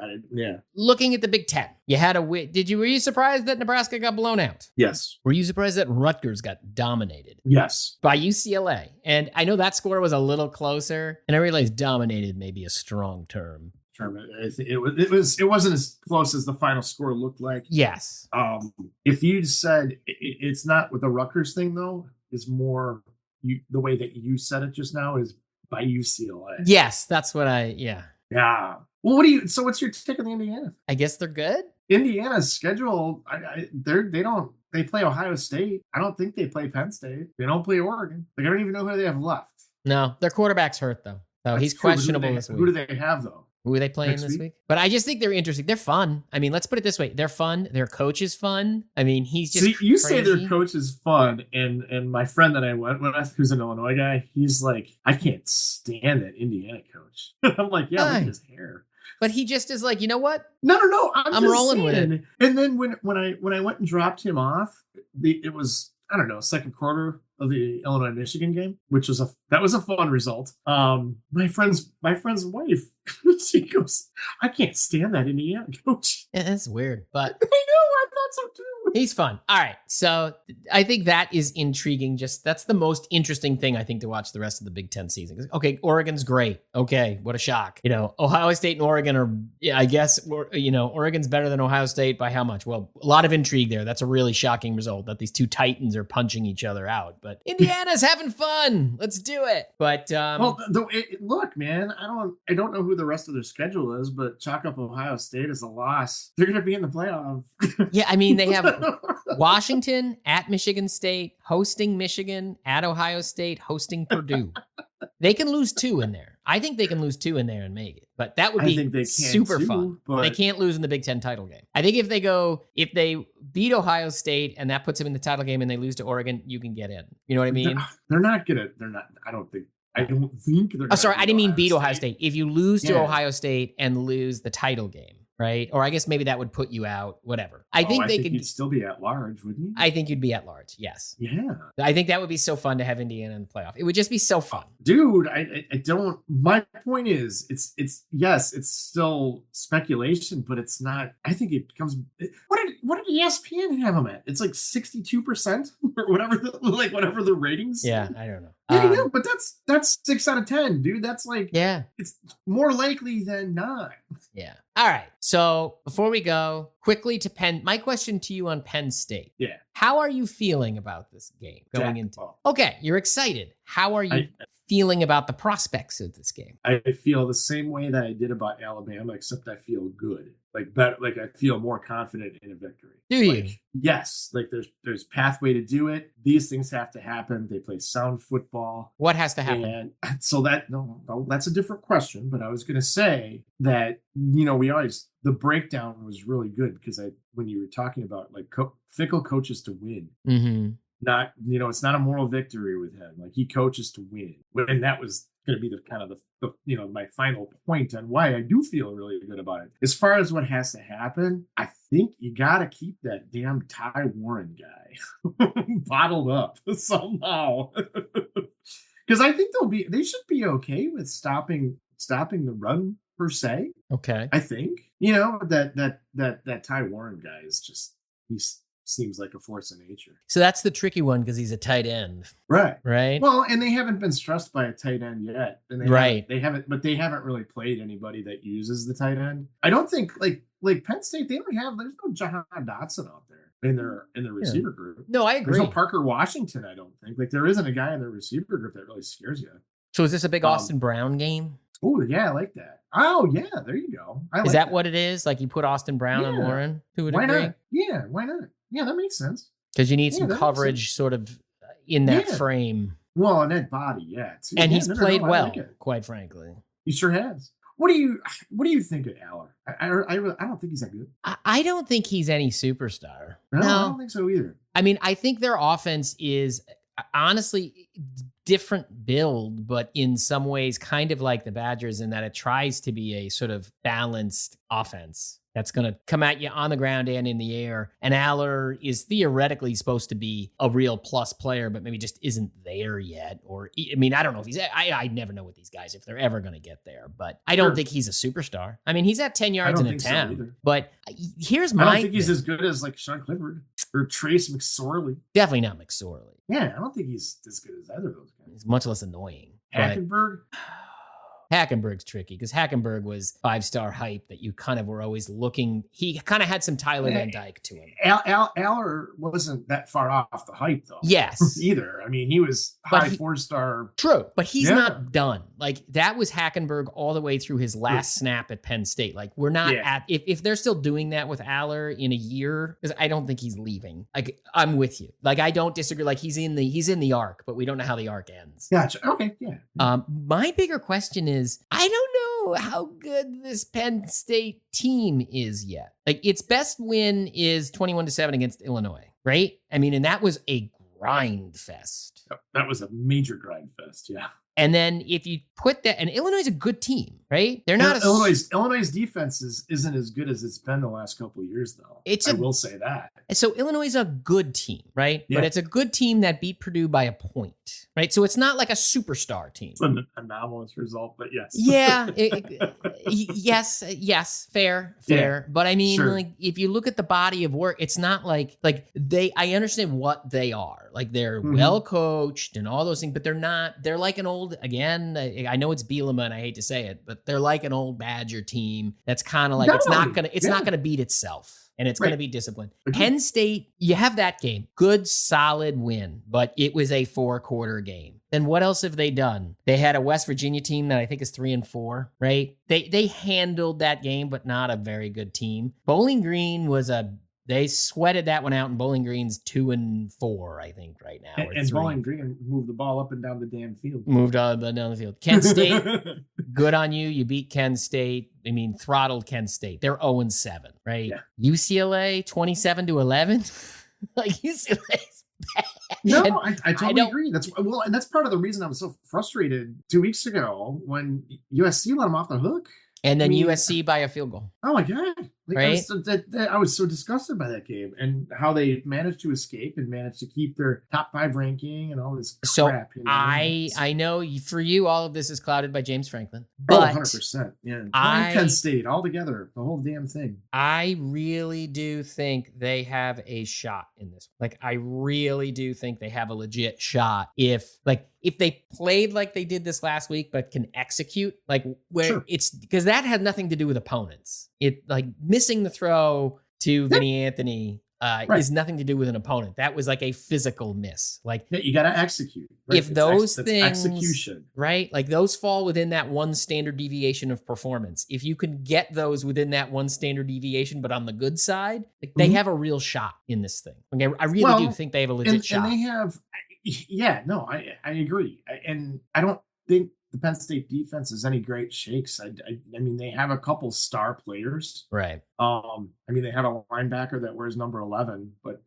Looking at the Big Ten, you had a win. Were you surprised that Nebraska got blown out? Yes. Were you surprised that Rutgers got dominated? Yes. By UCLA. And I know that score was a little closer, and I realized dominated may be a strong term. It wasn't as close as the final score looked like. Yes. If you'd said it's not with the Rutgers thing though, it's more the way that you said it just now is by UCLA. Yes, that's what Yeah. Well, what's your take on the Indiana? I guess they're good. Indiana's schedule, they play Ohio State. I don't think they play Penn State. They don't play Oregon. Like I don't even know who they have left. No, their quarterback's hurt though. So he's questionable this week. Who do they have though? Who are they playing this week? But I just think they're interesting. They're fun. I mean, let's put it this way. They're fun. Their coach is fun. I mean, he's just you say their coach is fun, and my friend that I went with, who's an Illinois guy, he's like, I can't stand that Indiana coach. I'm like, yeah, look at his hair. But he just is like, you know what? No. I'm rolling with it. And then when I went and dropped him off, it was, I don't know, second quarter of the Illinois-Michigan game, which was a fun result. My friend's wife, she goes, I can't stand that Indiana coach. Yeah, that's weird, but I know, I thought so too. He's fun. All right. So I think that is intriguing. That's the most interesting thing, I think, to watch the rest of the Big Ten season. Okay, Oregon's great. Okay, what a shock. Ohio State and Oregon are, I guess, Oregon's better than Ohio State by how much? Well, a lot of intrigue there. That's a really shocking result that these two Titans are punching each other out. But Indiana's having fun. Let's do it. But look, man, I don't know who the rest of their schedule is, but chalk up Ohio State as a loss. They're going to be in the playoff. Yeah, I mean, they have Washington at Michigan State, hosting Michigan, at Ohio State, hosting Purdue. They can lose 2 in there. I think they can lose 2 in there and make it. But that would be super fun. But they can't lose in the Big Ten title game. I think if they beat Ohio State and that puts them in the title game and they lose to Oregon, you can get in. You know what I mean? They're not I don't think they're sorry, I didn't mean beat Ohio State. If you lose to Ohio State and lose the title game, right? Or I guess maybe that would put you out, whatever. I think you'd still be at large, wouldn't you? I think you'd be at large, yes. Yeah. I think that would be so fun to have Indiana in the playoff. It would just be so fun. Dude, I don't, my point is, it's still speculation, but it's not, I think it becomes, what did ESPN have them at? It's like 62% or whatever, whatever the ratings. Yeah, I don't know. Yeah, but that's 6 out of 10, dude. That's like, it's more likely than not. Yeah. All right. So before we go quickly to Penn, my question to you on Penn State. Yeah. How are you feeling about this game going into? Okay, you're excited. How are you feeling about the prospects of this game? I feel the same way that I did about Alabama, except I feel good. I feel more confident in a victory. Do you? Yes. There's pathway to do it. These things have to happen. They play sound football. What has to happen? And so that's a different question. But I was going to say that, the breakdown was really good because when you were talking about Fickle coaches to win. Mm-hmm. Not, it's not a moral victory with him. He coaches to win. And that was going to be the kind of the my final point on why I do feel really good about it. As far as what has to happen, I think you got to keep that damn Ty Warren guy bottled up somehow. Because I think they should be okay with stopping the run per se. Okay. I think, that Ty Warren guy is just, seems like a force of nature. So that's the tricky one because he's a tight end. Right. Well, and they haven't been stressed by a tight end yet. And they haven't really played anybody that uses the tight end. I don't think like Penn State, there's no Jahan Dotson out there in their receiver group. No, I agree. There's no Parker Washington, I don't think. There isn't a guy in their receiver group that really scares you. So is this a big Austin Brown game? Oh, yeah, I like that. Oh, yeah, there you go. Is that what it is? You put Austin Brown on Warren to a degree? Why not? Yeah, why not? Yeah, that makes sense. Because you need some coverage sort of in that frame. Well, in that body, yeah. And he's played well, quite frankly. He sure has. What do you think of Aller? I don't think he's that good. I don't think he's any superstar. No, I don't think so either. I mean, I think their offense is honestly different build, but in some ways kind of like the Badgers in that it tries to be a sort of balanced offense that's going to come at you on the ground and in the air. And Aller is theoretically supposed to be a real plus player, but maybe just isn't there yet. Or, I mean, I don't know if he's, I never know with these guys if they're ever going to get there, but I don't think he's a superstar. I mean, he's at 10 yards in a town, but here's my I don't think he's as good as Sean Clifford or Trace McSorley. Definitely not McSorley. Yeah, I don't think he's as good as either of those guys. He's much less annoying. Hackenberg? Hackenberg's tricky because Hackenberg was 5-star hype that you kind of were always looking. He kind of had some Tyler Van Dyke to him. Aller wasn't that far off the hype though. Yes. Either. I mean, he was high 4-star. True. But he's not done. That was Hackenberg all the way through his last snap at Penn State. We're not at, if they're still doing that with Aller in a year, because I don't think he's leaving. I'm with you. I don't disagree. He's in the arc, but we don't know how the arc ends. Gotcha. Okay. Yeah. My bigger question is, I don't know how good this Penn State team is yet. Its best win is 21-7 against Illinois, right? I mean, and that was a grind fest. That was a major grind fest, yeah. And then if you put that, and Illinois is a good team, right? They're not Illinois' defense isn't as good as it's been the last couple of years, though. I will say that. So Illinois is a good team, right? Yeah. But it's a good team that beat Purdue by a point, right? So it's not like a superstar team. It's an anomalous result, but yes. Yeah. Yes. Fair. Yeah, But I mean, sure. like, if you look at the body of work, it's not like I understand what they are. Like, they're well coached and all those things, but they're like an old, again, I know it's Bielema and I hate to say it, but they're like an old Badger team that's kind of like, it's not going to beat itself. And it's going to be disciplined. Penn State, you have that game. Good, solid win, but it was a 4-quarter game. Then what else have they done? They had a West Virginia team that I think is 3-4, right? They handled that game, but not a very good team. Bowling Green they sweated that one out, and Bowling Green's 2-4, I think, right now. And Bowling Green moved the ball up and down the damn field. Moved down the field. Kent State, good on you. You beat Kent State. I mean, throttled Kent State. They're 0-7, right? Yeah. UCLA, 27-11. Like, UCLA's bad. No, I totally agree. And that's part of the reason I was so frustrated 2 weeks ago when USC let them off the hook. And then USC by a field goal. Oh my God. Right? I was so disgusted by that game and how they managed to escape and managed to keep their top 5 ranking and all this crap. So I know for you, all of this is clouded by James Franklin. But 100%. Yeah. Penn State all together, the whole damn thing. I really do think they have a shot in this. Like, I really do think they have a legit shot if they played like they did this last week, but can execute, like, where it's because that had nothing to do with opponents. It, like, missing the throw to Vinny Anthony is nothing to do with an opponent. That was like a physical miss. Like, you got to execute. Right? If those things, execution, right? Like, those fall within that one standard deviation of performance. If you can get those within that one standard deviation, but on the good side, like, they have a real shot in this thing. Okay, I really do think they have a legit shot. And they have. Yeah, no, I agree. And I don't think the Penn State defense is any great shakes. I mean, they have a couple star players. Right. I mean, they have a linebacker that wears number 11, but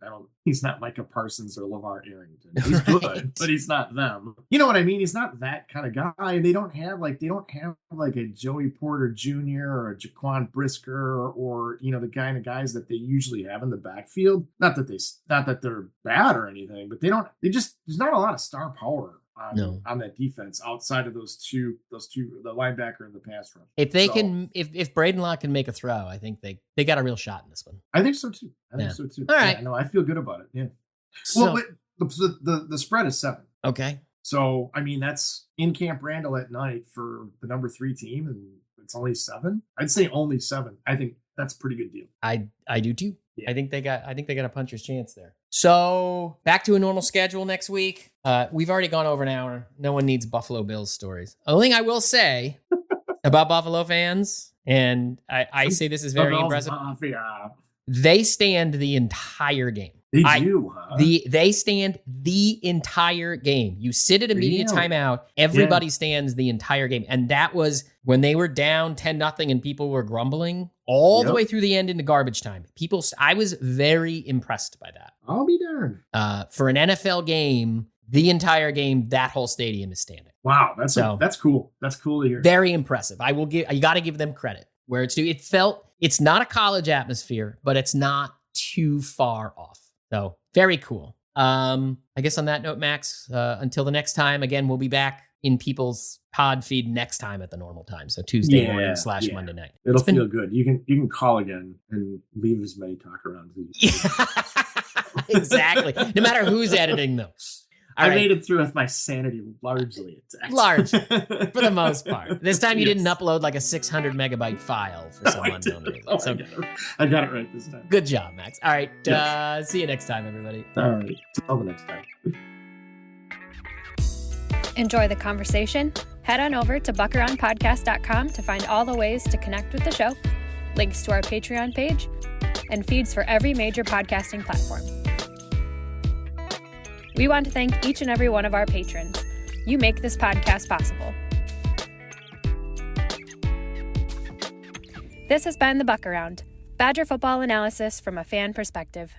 he's not Micah Parsons or LeVar Arrington. He's good, but he's not them. You know what I mean? He's not that kind of guy. And they don't have like a Joey Porter Jr. or a Jaquan Brisker or the kind of guys that they usually have in the backfield. Not that they're bad or anything, but there's not a lot of star power on that defense outside of those two, the linebacker and the pass rush. If they if Braden Locke can make a throw, I think they got a real shot in this one. I think so too. All right. Yeah, no, I feel good about it. Yeah. So, well, the spread is 7. Okay. So, I mean, that's in Camp Randall at night for the number 3 team, and it's only 7. I'd say only 7. I think that's a pretty good deal. I do too. Yeah. I think they got a puncher's chance there. So back to a normal schedule next week. We've already gone over an hour. No one needs Buffalo Bills stories. Only thing I will say about Buffalo fans, and I say this is very impressive. They stand the entire game. They do, huh? They stand the entire game. You sit at immediate timeout. Everybody stands the entire game. And that was when they were down 10-0 and people were grumbling all the way through the end into garbage time. I was very impressed by that. I'll be darned. For an NFL game, the entire game, that whole stadium is standing. Wow, that's cool. That's cool to hear. Very impressive. You got to give them credit where it's not a college atmosphere, but it's not too far off. So very cool. I guess on that note, Max, until the next time, again, we'll be back in people's pod feed next time at the normal time. So Tuesday morning / Monday night. It'll feel good. You can call again and leave as many talk around. Exactly. No matter who's editing them. I made it through with my sanity largely intact. Large, for the most part. This time you didn't upload like a 600 megabyte file for some unknown reason. So I got it right this time. Good job, Max. All right. See you next time, everybody. All right. Till the next time. Enjoy the conversation? Head on over to buckaroundpodcast.com to find all the ways to connect with the show, links to our Patreon page, and feeds for every major podcasting platform. We want to thank each and every one of our patrons. You make this podcast possible. This has been The Buck Around, Badger football analysis from a fan perspective.